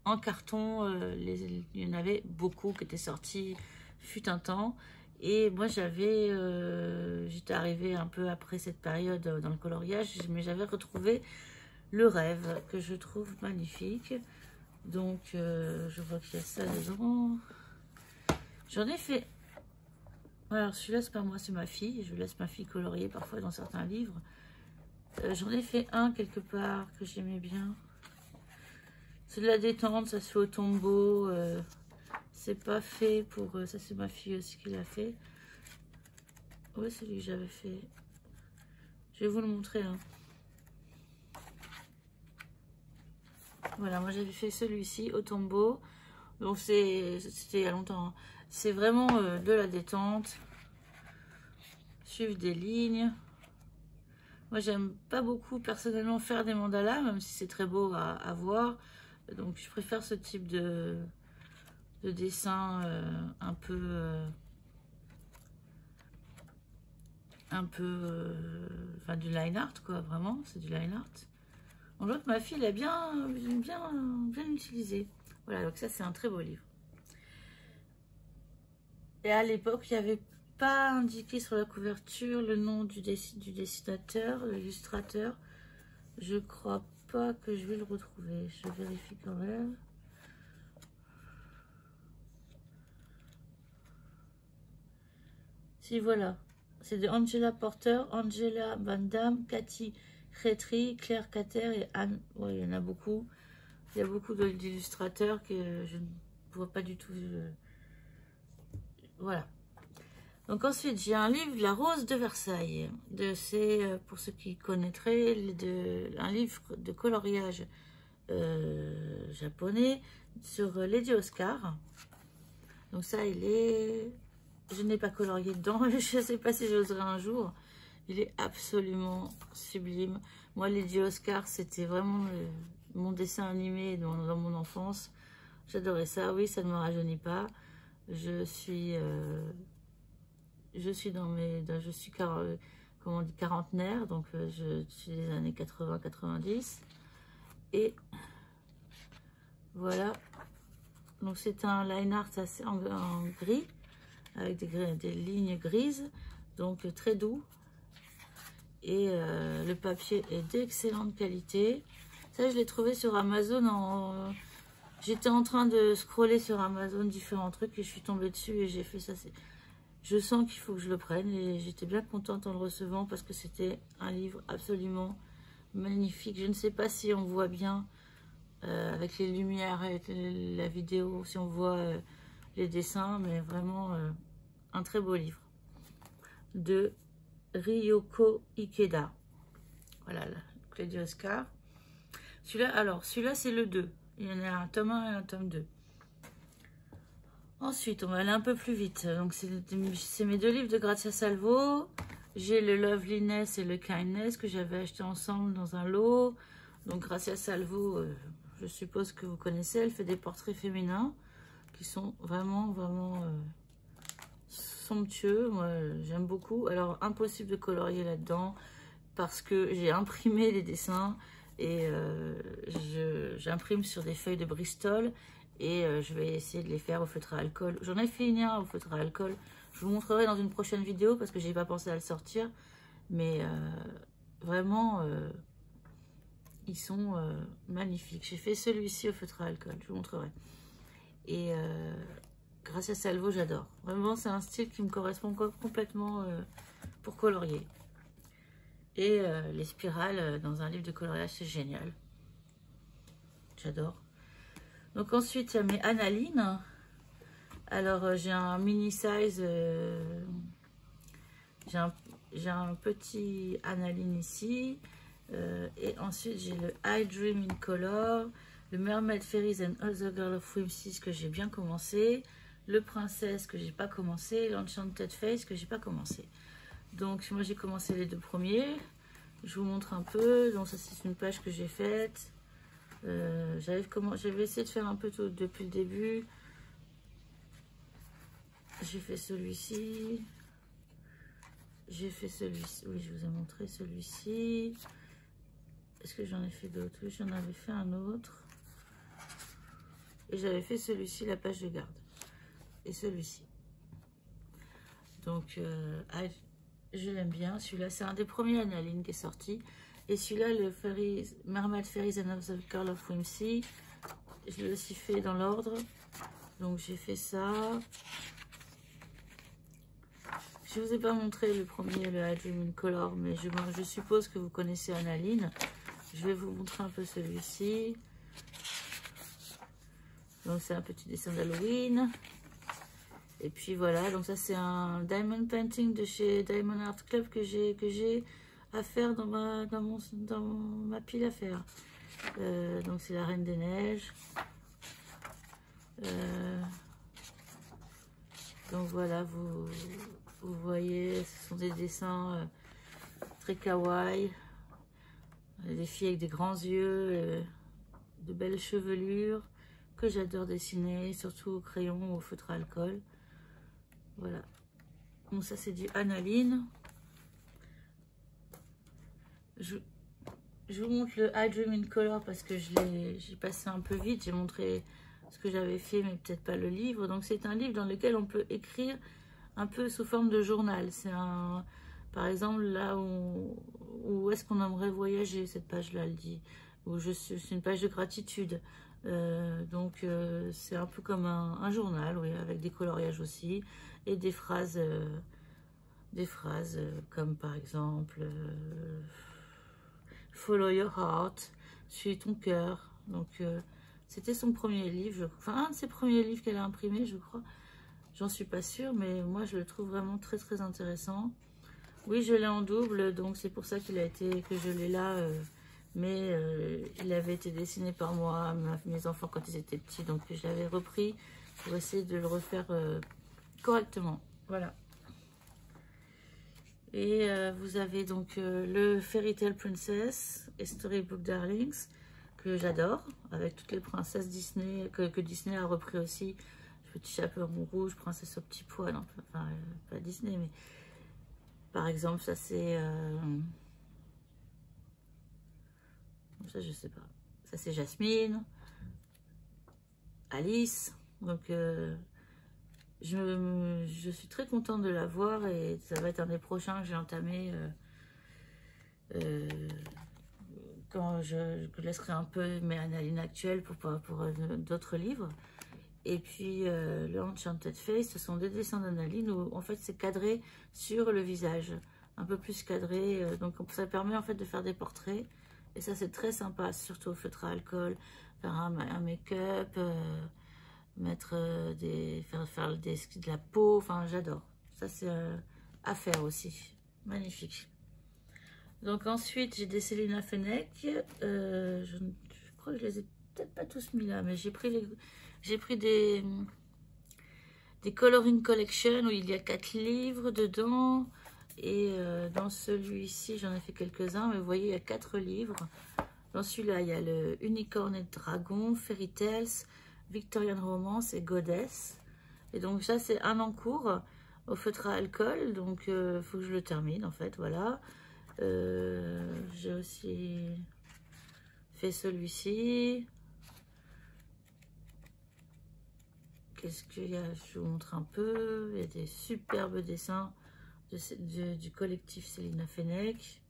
en carton. Il y en avait beaucoup qui étaient sortis fut un temps. Et moi j'étais arrivée un peu après cette période dans le coloriage, mais j'avais retrouvé le rêve que je trouve magnifique. Donc je vois qu'il y a ça dedans. J'en ai fait... Alors celui-là c'est pas moi, c'est ma fille. Je laisse ma fille colorier parfois dans certains livres. J'en ai fait un quelque part que j'aimais bien. C'est de la détente, ça se fait au tombeau. C'est pas fait pour... ça c'est ma fille aussi qui l'a fait. Ouais, c'est lui que j'avais fait. Je vais vous le montrer. Hein. Voilà, moi j'avais fait celui-ci au tombeau. Donc c'était il y a longtemps. Hein. C'est vraiment de la détente. Suivre des lignes. Moi, j'aime pas beaucoup personnellement faire des mandalas, même si c'est très beau à voir. Donc, je préfère ce type de dessin un peu... enfin, du line art, quoi, vraiment. C'est du line art. On voit que ma fille, elle a bien utilisé. Voilà, donc ça, c'est un très beau livre. Et à l'époque, il n'y avait pas indiqué sur la couverture le nom du dessinateur, l'illustrateur. Je crois pas que je vais le retrouver. Je vérifie quand même. Si, voilà. C'est de Angela Porter, Angela Van Damme, Cathy Kretry, Claire Cater et Anne. Ouais, il y en a beaucoup. Il y a beaucoup d'illustrateurs que je ne vois pas du tout. Voilà. Donc ensuite, j'ai un livre, La Rose de Versailles. C'est, pour ceux qui connaîtraient, un livre de coloriage japonais sur Lady Oscar. Donc ça, il est... Je n'ai pas colorié dedans, je ne sais pas si j'oserai un jour. Il est absolument sublime. Moi, Lady Oscar, c'était vraiment mon dessin animé dans mon enfance. J'adorais ça. Oui, ça ne me rajeunit pas. Je suis comment on dit, quarantenaire, donc je suis des années 80-90. Et voilà. Donc c'est un line art assez en gris, avec des lignes grises, donc très doux. Et le papier est d'excellente qualité. Ça, je l'ai trouvé sur Amazon. J'étais en train de scroller sur Amazon différents trucs et je suis tombée dessus et j'ai fait ça. Je sens qu'il faut que je le prenne et j'étais bien contente en le recevant parce que c'était un livre absolument magnifique. Je ne sais pas si on voit bien avec les lumières et la vidéo, si on voit les dessins, mais vraiment un très beau livre de Ryoko Ikeda. Voilà, Lady Oscar. Celui-là, c'est le 2. Il y en a un tome 1 et un tome 2. Ensuite, on va aller un peu plus vite. Donc, c'est mes 2 livres de Grazia Salvo. J'ai le Loveliness et le Kindness que j'avais acheté ensemble dans un lot. Donc, Grazia Salvo, je suppose que vous connaissez. Elle fait des portraits féminins qui sont vraiment, vraiment somptueux. Moi, j'aime beaucoup. Alors, impossible de colorier là-dedans parce que j'ai imprimé les dessins et j'imprime sur des feuilles de Bristol. Et je vais essayer de les faire au feutre à alcool. J'en ai fini un au feutre à alcool. Je vous montrerai dans une prochaine vidéo parce que j'ai pas pensé à le sortir. Mais vraiment, ils sont magnifiques. J'ai fait celui-ci au feutre à alcool. Je vous montrerai. Et Grazia Salvo, j'adore. Vraiment, c'est un style qui me correspond complètement pour colorier. Et les spirales dans un livre de coloriage, c'est génial. J'adore. Donc ensuite, il y a mes Analine. Alors, j'ai un mini size. J'ai un petit Analine ici. Et ensuite, j'ai le I Dream in Color. Le Mermaid Fairies and Other Girl of Whimsy que j'ai bien commencé. Le Princesse que j'ai pas commencé. L'Enchanted Face que j'ai pas commencé. Donc, moi, j'ai commencé les 2 premiers. Je vous montre un peu. Donc, ça, c'est une page que j'ai faite. J'avais essayé de faire un peu tout depuis le début. J'ai fait celui-ci. J'ai fait celui-ci. Oui, je vous ai montré celui-ci. Est-ce que j'en ai fait d'autres? Oui, j'en avais fait un autre. Et j'avais fait celui-ci, la page de garde. Et celui-ci. Donc, je l'aime bien. Celui-là, c'est un des premiers Analine qui est sorti. Et celui-là, le Mermaid Fairies and Other Girl of Whimsy, je l'ai aussi fait dans l'ordre. Donc j'ai fait ça. Je ne vous ai pas montré le premier, le I Dream in Color, mais je suppose que vous connaissez Analine. Je vais vous montrer un peu celui-ci. Donc c'est un petit dessin d'Halloween. Et puis voilà, donc ça c'est un Diamond Painting de chez Diamond Art Club que j'ai à faire dans ma pile à faire. Donc c'est la Reine des Neiges. voilà, vous voyez, ce sont des dessins très kawaii. Des filles avec des grands yeux, de belles chevelures, que j'adore dessiner, surtout au crayon ou au feutre à alcool. Voilà. Donc ça c'est du aniline. Je vous montre le I Dream in Color parce que j'ai passé un peu vite. J'ai montré ce que j'avais fait, mais peut-être pas le livre. Donc c'est un livre dans lequel on peut écrire un peu sous forme de journal. C'est un... Par exemple, là où est-ce qu'on aimerait voyager, cette page-là, elle dit. C'est une page de gratitude. Donc, c'est un peu comme un journal, oui, avec des coloriages aussi. Et des phrases comme par exemple Follow your heart, suis ton cœur. Donc, c'était son premier livre, enfin, un de ses premiers livres qu'elle a imprimé, je crois. J'en suis pas sûre, mais moi, je le trouve vraiment très, très intéressant. Oui, je l'ai en double, donc c'est pour ça que je l'ai là. Mais il avait été dessiné par moi, mes enfants quand ils étaient petits, donc je l'avais repris pour essayer de le refaire correctement. Voilà. Et vous avez donc le Fairy Tale Princess et Storybook Darlings, que j'adore, avec toutes les princesses Disney, que Disney a repris aussi. Petit chaperon rouge, princesse au petit pois, non, enfin, pas Disney, mais... Par exemple, ça c'est... ça, je sais pas. Ça, c'est Jasmine. Alice. Donc, je suis très contente de la voir et ça va être un des prochains que j'ai entamé quand je laisserai un peu mes analyses actuelles pour d'autres livres. Et puis, le Enchanted Face, ce sont des dessins d'Analine où, en fait, c'est cadré sur le visage. Un peu plus cadré. Donc, ça permet, en fait, de faire des portraits. Et ça, c'est très sympa, surtout au feutre à alcool. Faire un make-up, faire de la peau. Enfin, j'adore. Ça, c'est à faire aussi. Magnifique. Donc, ensuite, j'ai des Célina Fenech. Je crois que je les ai peut-être pas tous mis là, mais j'ai pris des coloring collection où il y a 4 livres dedans. Et dans celui-ci, j'en ai fait quelques-uns. Mais vous voyez, il y a 4 livres. Dans celui-là, il y a le Unicorn et Dragon, Fairy Tales, Victorian Romance et Goddess. Et donc ça, c'est un en cours au feutre à alcool. Donc, il faut que je le termine, en fait. Voilà. J'ai aussi fait celui-ci. Qu'est-ce qu'il y a? Je vous montre un peu. Il y a des superbes dessins du collectif Célina Fenech.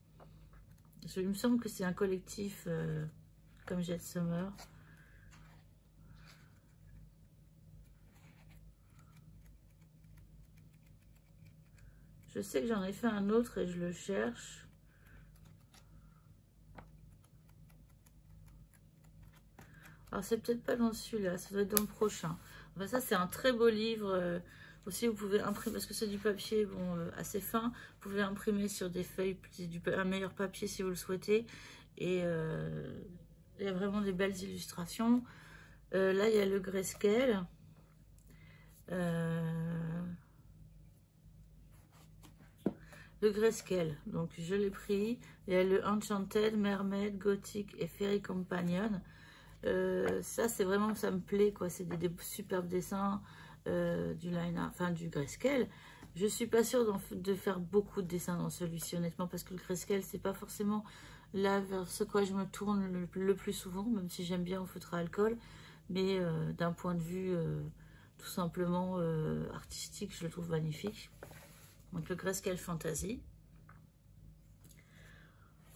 Il me semble que c'est un collectif comme Jet Summer. Je sais que j'en ai fait un autre et je le cherche. Alors, c'est peut-être pas dans celui-là, ça doit être dans le prochain. Enfin, ça, c'est un très beau livre. Aussi, vous pouvez imprimer, parce que c'est du papier bon, assez fin. Vous pouvez imprimer sur des feuilles, un meilleur papier si vous le souhaitez. Et il y a vraiment des belles illustrations. Là, il y a le grayscale. Le grayscale, donc je l'ai pris. Il y a le Enchanted, Mermaid, Gothic et Fairy Companion. Ça, c'est vraiment, ça me plaît, quoi. C'est des superbes dessins du line-art, enfin du grayscale. Je suis pas sûre de faire beaucoup de dessins dans celui-ci, honnêtement, parce que le grayscale, c'est pas forcément là vers ce quoi je me tourne le plus souvent, même si j'aime bien au feutre à alcool. Mais d'un point de vue tout simplement artistique, je le trouve magnifique. Donc le grayscale fantasy.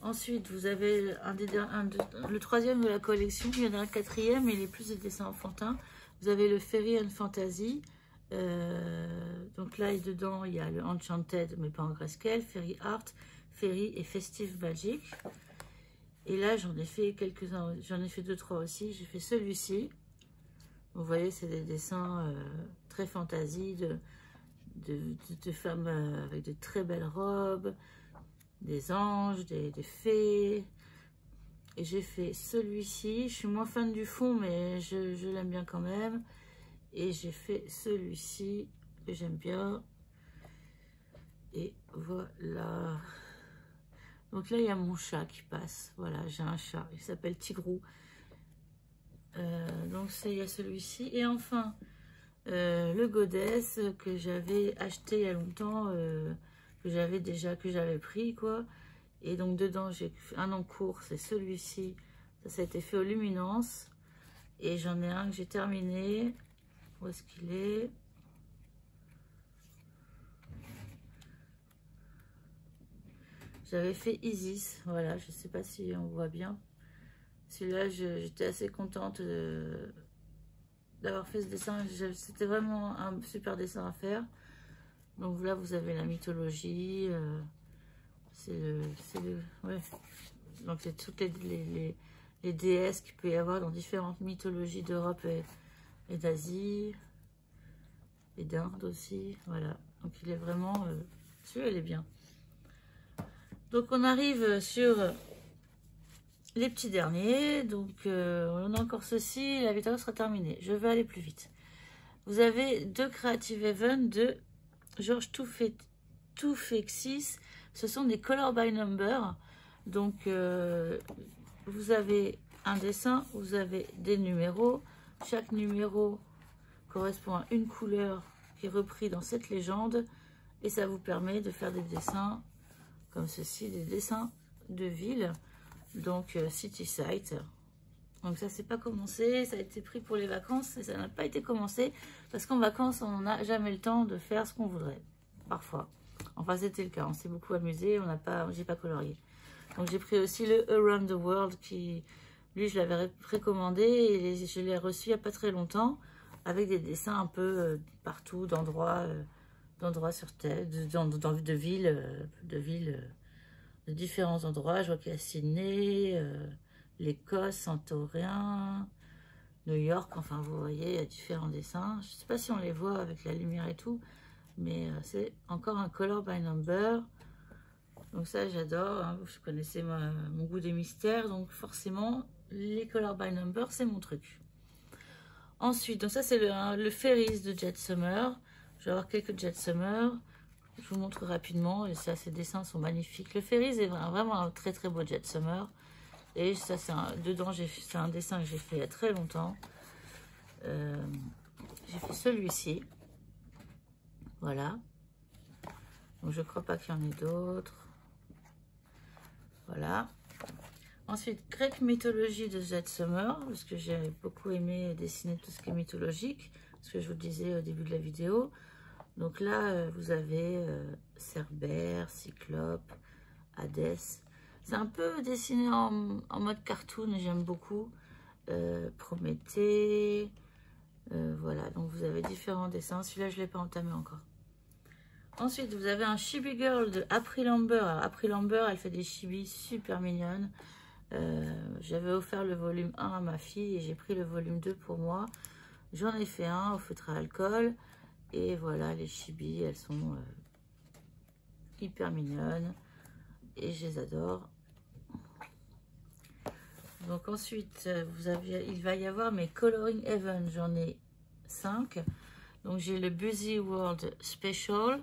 Ensuite, vous avez le troisième de la collection. Il y en a un quatrième, mais il est plus de dessins enfantins. Vous avez le Fairy and Fantasy. Donc là, dedans, il y a le Enchanted, mais pas en grayscale, Fairy Art, Fairy et Festive Magic. Et là, j'en ai fait quelques-uns, j'en ai fait 2-3 aussi. J'ai fait celui-ci. Vous voyez, c'est des dessins très fantasy de femmes avec de très belles robes, des anges, des fées. Et j'ai fait celui-ci. Je suis moins fan du fond, mais je l'aime bien quand même. Et j'ai fait celui-ci. que j'aime bien. Et voilà. Donc là, il y a mon chat qui passe. Voilà, j'ai un chat. Il s'appelle Tigrou. Donc il y a celui-ci. Et enfin, le Goddess que j'avais acheté il y a longtemps, que j'avais pris, quoi. Et donc dedans, j'ai un en cours, c'est celui-ci. Ça a été fait aux Luminance. Et j'en ai un que j'ai terminé. Où est-ce qu'il est? J'avais fait Isis, voilà, je sais pas si on voit bien. Celui-là, j'étais assez contente d'avoir fait ce dessin. C'était vraiment un super dessin à faire. Donc là, vous avez la mythologie. Ouais. Donc c'est toutes les déesses qu'il peut y avoir dans différentes mythologies d'Europe et d'Asie. Et d'Inde aussi, voilà. Donc il est vraiment... celui-là, il est bien. Donc on arrive sur les petits derniers. Donc on a encore ceci. La vidéo sera terminée. Je vais aller plus vite. Vous avez deux Creative Events de Georges Toufexis. Ce sont des color by number. Donc vous avez un dessin, vous avez des numéros. Chaque numéro correspond à une couleur qui est reprise dans cette légende. Et ça vous permet de faire des dessins comme ceci, des dessins de ville, donc City Site. Donc ça, c'est pas commencé, ça a été pris pour les vacances et ça n'a pas été commencé parce qu'en vacances, on n'a jamais le temps de faire ce qu'on voudrait, parfois. Enfin, c'était le cas, on s'est beaucoup amusé, j'ai pas colorié. Donc j'ai pris aussi le Around the World qui, lui, je l'avais précommandé et je l'ai reçu il n'y a pas très longtemps avec des dessins un peu partout, d'endroits sur Terre, de villes, de différents endroits. Je vois qu'il y a Sydney, l'Écosse, Santorin, New York. Enfin, vous voyez, il y a différents dessins. Je ne sais pas si on les voit avec la lumière et tout, mais c'est encore un color by number. Donc ça, j'adore. Hein. Je connaissais mon goût des mystères, donc forcément, les color by number, c'est mon truc. Ensuite, donc ça, c'est le Fairies de Jet Summer. Je vais avoir quelques Jet Summer. Je vous montre rapidement. Et ça, ces dessins sont magnifiques. Le Fairies est vraiment un très très beau Jet Summer. Et ça, dedans, c'est un dessin que j'ai fait il y a très longtemps. J'ai fait celui-ci. Voilà. Donc, je ne crois pas qu'il y en ait d'autres. Voilà. Ensuite, Greek mythologie de Jet Summer. Parce que j'ai beaucoup aimé dessiner tout ce qui est mythologique. Ce que je vous disais au début de la vidéo. Donc là, vous avez Cerbère, Cyclope, Hadès. C'est un peu dessiné en mode cartoon, j'aime beaucoup. Prométhée. Voilà, donc vous avez différents dessins. Celui-là, je ne l'ai pas entamé encore. Ensuite, vous avez un Chibi Girl de April Amber. Alors, April Amber, elle fait des chibis super mignonnes. J'avais offert le volume 1 à ma fille et j'ai pris le volume 2 pour moi. J'en ai fait un au feutre à alcool. Et voilà, les chibis, elles sont hyper mignonnes. Et je les adore. Donc ensuite, il va y avoir mes Coloring Events. J'en ai 5. Donc j'ai le Busy World Special.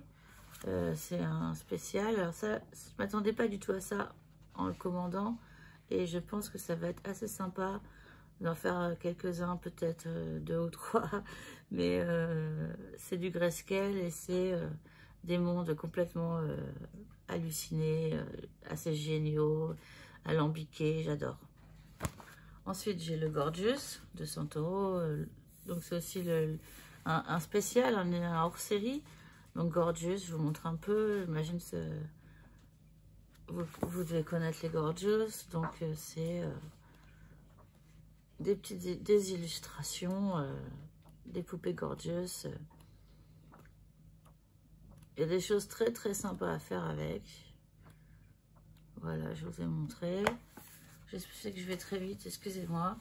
C'est un spécial. Alors ça, je ne m'attendais pas du tout à ça en le commandant. Et je pense que ça va être assez sympa d'en faire quelques-uns, peut-être 2 ou 3. Mais c'est du grayscale et c'est des mondes complètement hallucinés, assez géniaux, alambiqués, j'adore. Ensuite, j'ai le Gorgeous de Santoro. Donc c'est aussi un spécial, un hors-série. Donc Gorgeous, je vous montre un peu. J'imagine que vous devez connaître les Gorgeous. Donc c'est des illustrations, des poupées Gorgeous. Il y a des choses très très sympas à faire avec. Voilà, je vous ai montré. Je sais que je vais très vite, excusez-moi.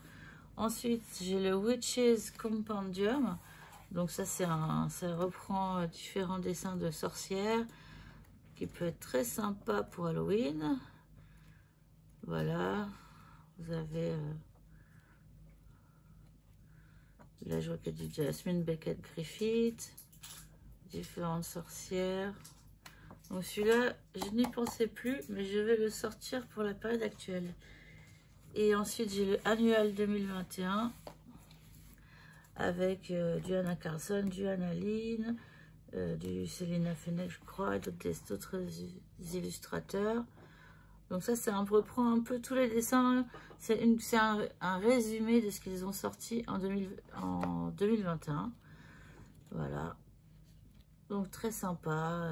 Ensuite, j'ai le Witches Compendium. Donc ça, ça reprend différents dessins de sorcières qui peut être très sympa pour Halloween. Voilà, vous avez là, je vois qu'il y a du Jasmine Beckett Griffith. différentes sorcières. Donc celui-là, je n'y pensais plus, mais je vais le sortir pour la période actuelle. Et ensuite, j'ai le annual 2021 avec du Anna Carlson, du Anna Lynn, du Selena Fennec, je crois, et d'autres illustrateurs. Donc ça reprend un peu tous les dessins. C'est un résumé de ce qu'ils ont sorti en 2021. Voilà. Donc très sympa.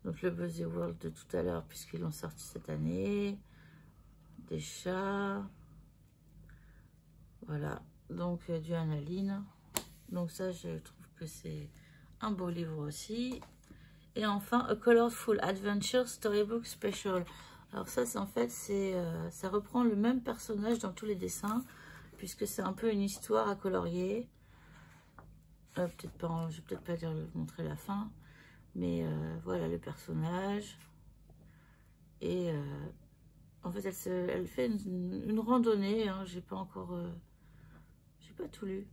Donc le Buzzy World de tout à l'heure, puisqu'ils l'ont sorti cette année. Des chats. Voilà. Donc du Anna Lynn. Donc ça, je trouve que c'est un beau livre aussi. Et enfin, A Colorful Adventure Storybook Special. Alors ça, en fait, ça reprend le même personnage dans tous les dessins, puisque c'est un peu une histoire à colorier. Peut-être pas, je vais peut-être pas montrer la fin, mais voilà le personnage. Et en fait, elle fait une randonnée. Hein, j'ai pas encore, j'ai pas tout lu.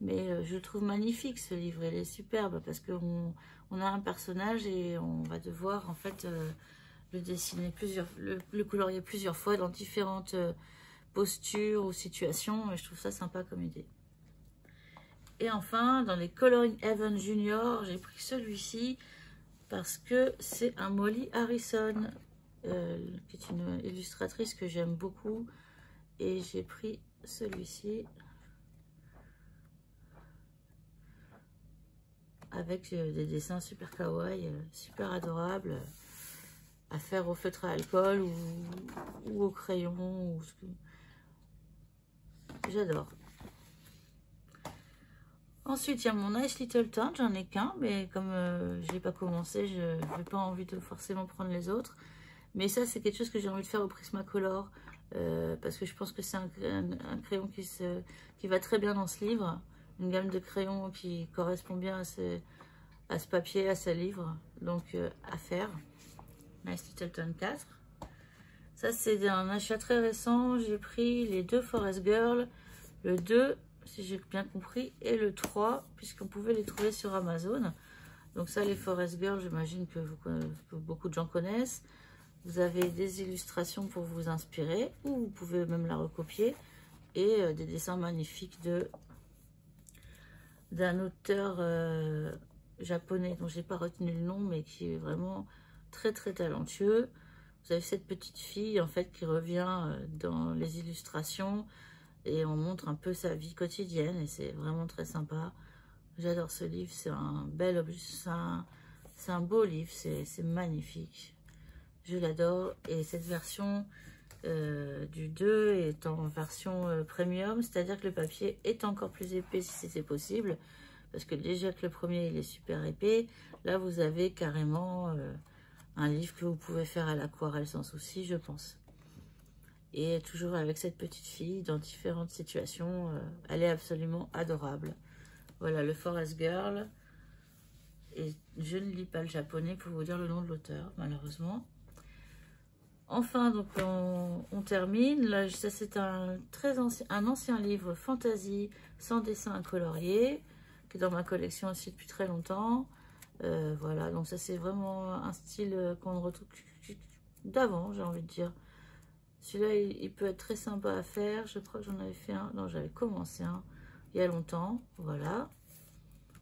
Mais je le trouve magnifique ce livre, il est superbe parce qu'on a un personnage et on va devoir en fait le dessiner le colorier plusieurs fois dans différentes postures ou situations. Et je trouve ça sympa comme idée. Et enfin, dans les Coloring Heaven Junior, j'ai pris celui-ci parce que c'est un Molly Harrison, qui est une illustratrice que j'aime beaucoup. Et j'ai pris celui-ci. Avec des dessins super kawaii, super adorables, à faire au feutre à alcool ou au crayon. J'adore. Ensuite, il y a mon Nice Little Town, j'en ai qu'un, mais comme je n'ai pas commencé, je n'ai pas envie de forcément prendre les autres. Mais ça, c'est quelque chose que j'ai envie de faire au Prismacolor, parce que je pense que c'est un crayon qui va très bien dans ce livre. Une gamme de crayons qui correspond bien à ce papier, à ce livre. Donc, à faire. Nice Little Town 4. Ça, c'est un achat très récent. J'ai pris les 2 Forest Girl. Le 2, si j'ai bien compris, et le 3, puisqu'on pouvait les trouver sur Amazon. Donc ça, les Forest Girl, j'imagine que beaucoup de gens connaissent. Vous avez des illustrations pour vous inspirer, ou vous pouvez même la recopier. Et des dessins magnifiques d'un auteur japonais dont j'ai pas retenu le nom, mais qui est vraiment très très talentueux. Vous avez cette petite fille en fait qui revient dans les illustrations et on montre un peu sa vie quotidienne et c'est vraiment très sympa. J'adore ce livre, c'est un bel objet, c'est un beau livre, c'est magnifique. Je l'adore et cette version du 2 est en version premium, c'est-à-dire que le papier est encore plus épais si c'était possible, parce que déjà que le premier il est super épais, là vous avez carrément un livre que vous pouvez faire à l'aquarelle sans souci, je pense. Et toujours avec cette petite fille dans différentes situations, elle est absolument adorable. Voilà le Forest Girl, et je ne lis pas le japonais pour vous dire le nom de l'auteur, malheureusement. Enfin, donc on termine. Là, ça c'est un ancien livre fantasy sans dessin à colorier qui est dans ma collection aussi depuis très longtemps. Voilà, donc ça c'est vraiment un style qu'on retrouve d'avant, j'ai envie de dire. Celui-là, il peut être très sympa à faire. Je crois que j'en avais fait un. Non, j'avais commencé un il y a longtemps. Voilà.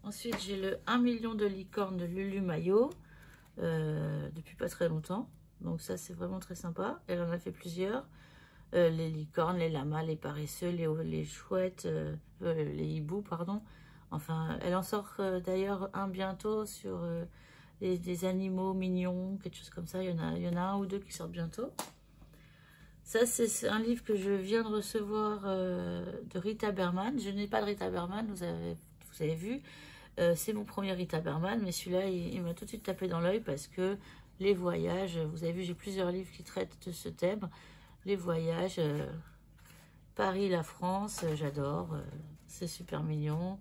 Ensuite, j'ai le 1 million de licornes de Lulu Maillot depuis pas très longtemps. Donc ça, c'est vraiment très sympa. Elle en a fait plusieurs. Les licornes, les lamas, les paresseux, les chouettes, les hiboux, pardon. Enfin, elle en sort d'ailleurs un bientôt sur des animaux mignons, quelque chose comme ça. Il y en a un ou deux qui sortent bientôt. Ça, c'est un livre que je viens de recevoir de Rita Berman. Je n'ai pas de Rita Berman, vous avez vu. C'est mon premier Rita Berman, mais celui-là, il m'a tout de suite tapé dans l'œil parce que les voyages, vous avez vu, j'ai plusieurs livres qui traitent de ce thème. Les voyages, Paris, la France, j'adore. C'est super mignon.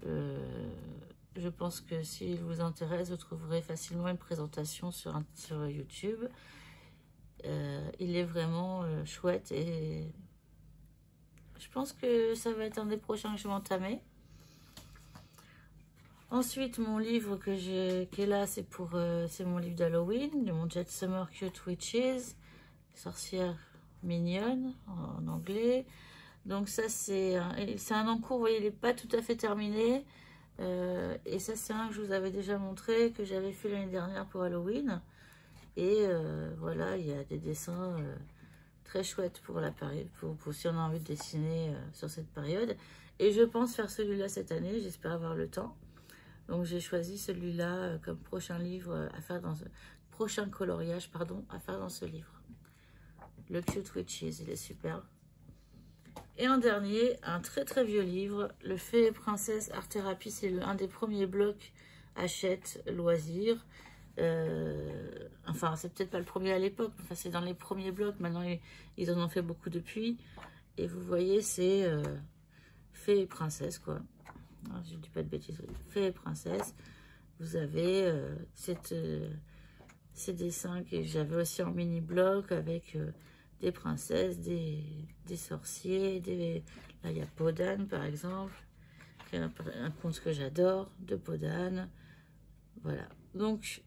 Je pense que s'il vous intéresse, vous trouverez facilement une présentation sur YouTube. Il est vraiment chouette et je pense que ça va être un des prochains que je vais entamer. Ensuite, mon livre qui est là, c'est mon livre d'Halloween, de mon Jet Summer Cute Witches, sorcière mignonne en anglais. Donc ça, c'est un en cours, vous voyez, il n'est pas tout à fait terminé. Et ça, c'est un que je vous avais déjà montré, que j'avais fait l'année dernière pour Halloween. Et voilà, il y a des dessins très chouettes pour la période, pour si on a envie de dessiner sur cette période. Et je pense faire celui-là cette année, j'espère avoir le temps. Donc j'ai choisi celui-là comme prochain livre à faire dans prochain coloriage, pardon, à faire dans ce livre. Le Cute Witches, il est superbe. Et en dernier, un très très vieux livre, Le Fée et Princesse Art Thérapie, c'est un des premiers blocs Hachette Loisirs. Enfin, c'est peut-être pas le premier à l'époque, enfin c'est dans les premiers blocs, maintenant ils en ont fait beaucoup depuis. Et vous voyez, c'est Fée et Princesse, quoi. Non, je ne dis pas de bêtises. Fée et Princesse. Vous avez ces dessins que j'avais aussi en mini-bloc avec des princesses, des sorciers. Là, il y a Podane, par exemple. Qui est un conte que j'adore, de Podane. Voilà. Donc,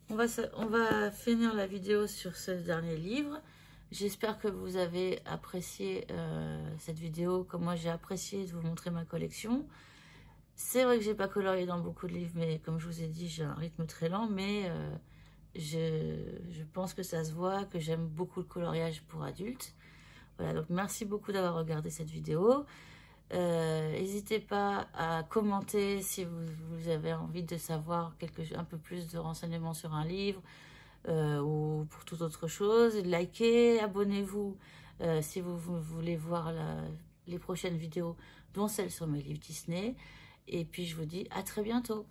on va finir la vidéo sur ce dernier livre. J'espère que vous avez apprécié cette vidéo, comme moi j'ai apprécié de vous montrer ma collection. C'est vrai que j'ai pas colorié dans beaucoup de livres, mais comme je vous ai dit, j'ai un rythme très lent, mais je pense que ça se voit, que j'aime beaucoup le coloriage pour adultes. Voilà, donc merci beaucoup d'avoir regardé cette vidéo. N'hésitez pas à commenter si vous avez envie de savoir un peu plus de renseignements sur un livre, ou pour toute autre chose. Likez, abonnez-vous si vous voulez voir les prochaines vidéos, dont celles sur mes livres Disney. Et puis je vous dis à très bientôt.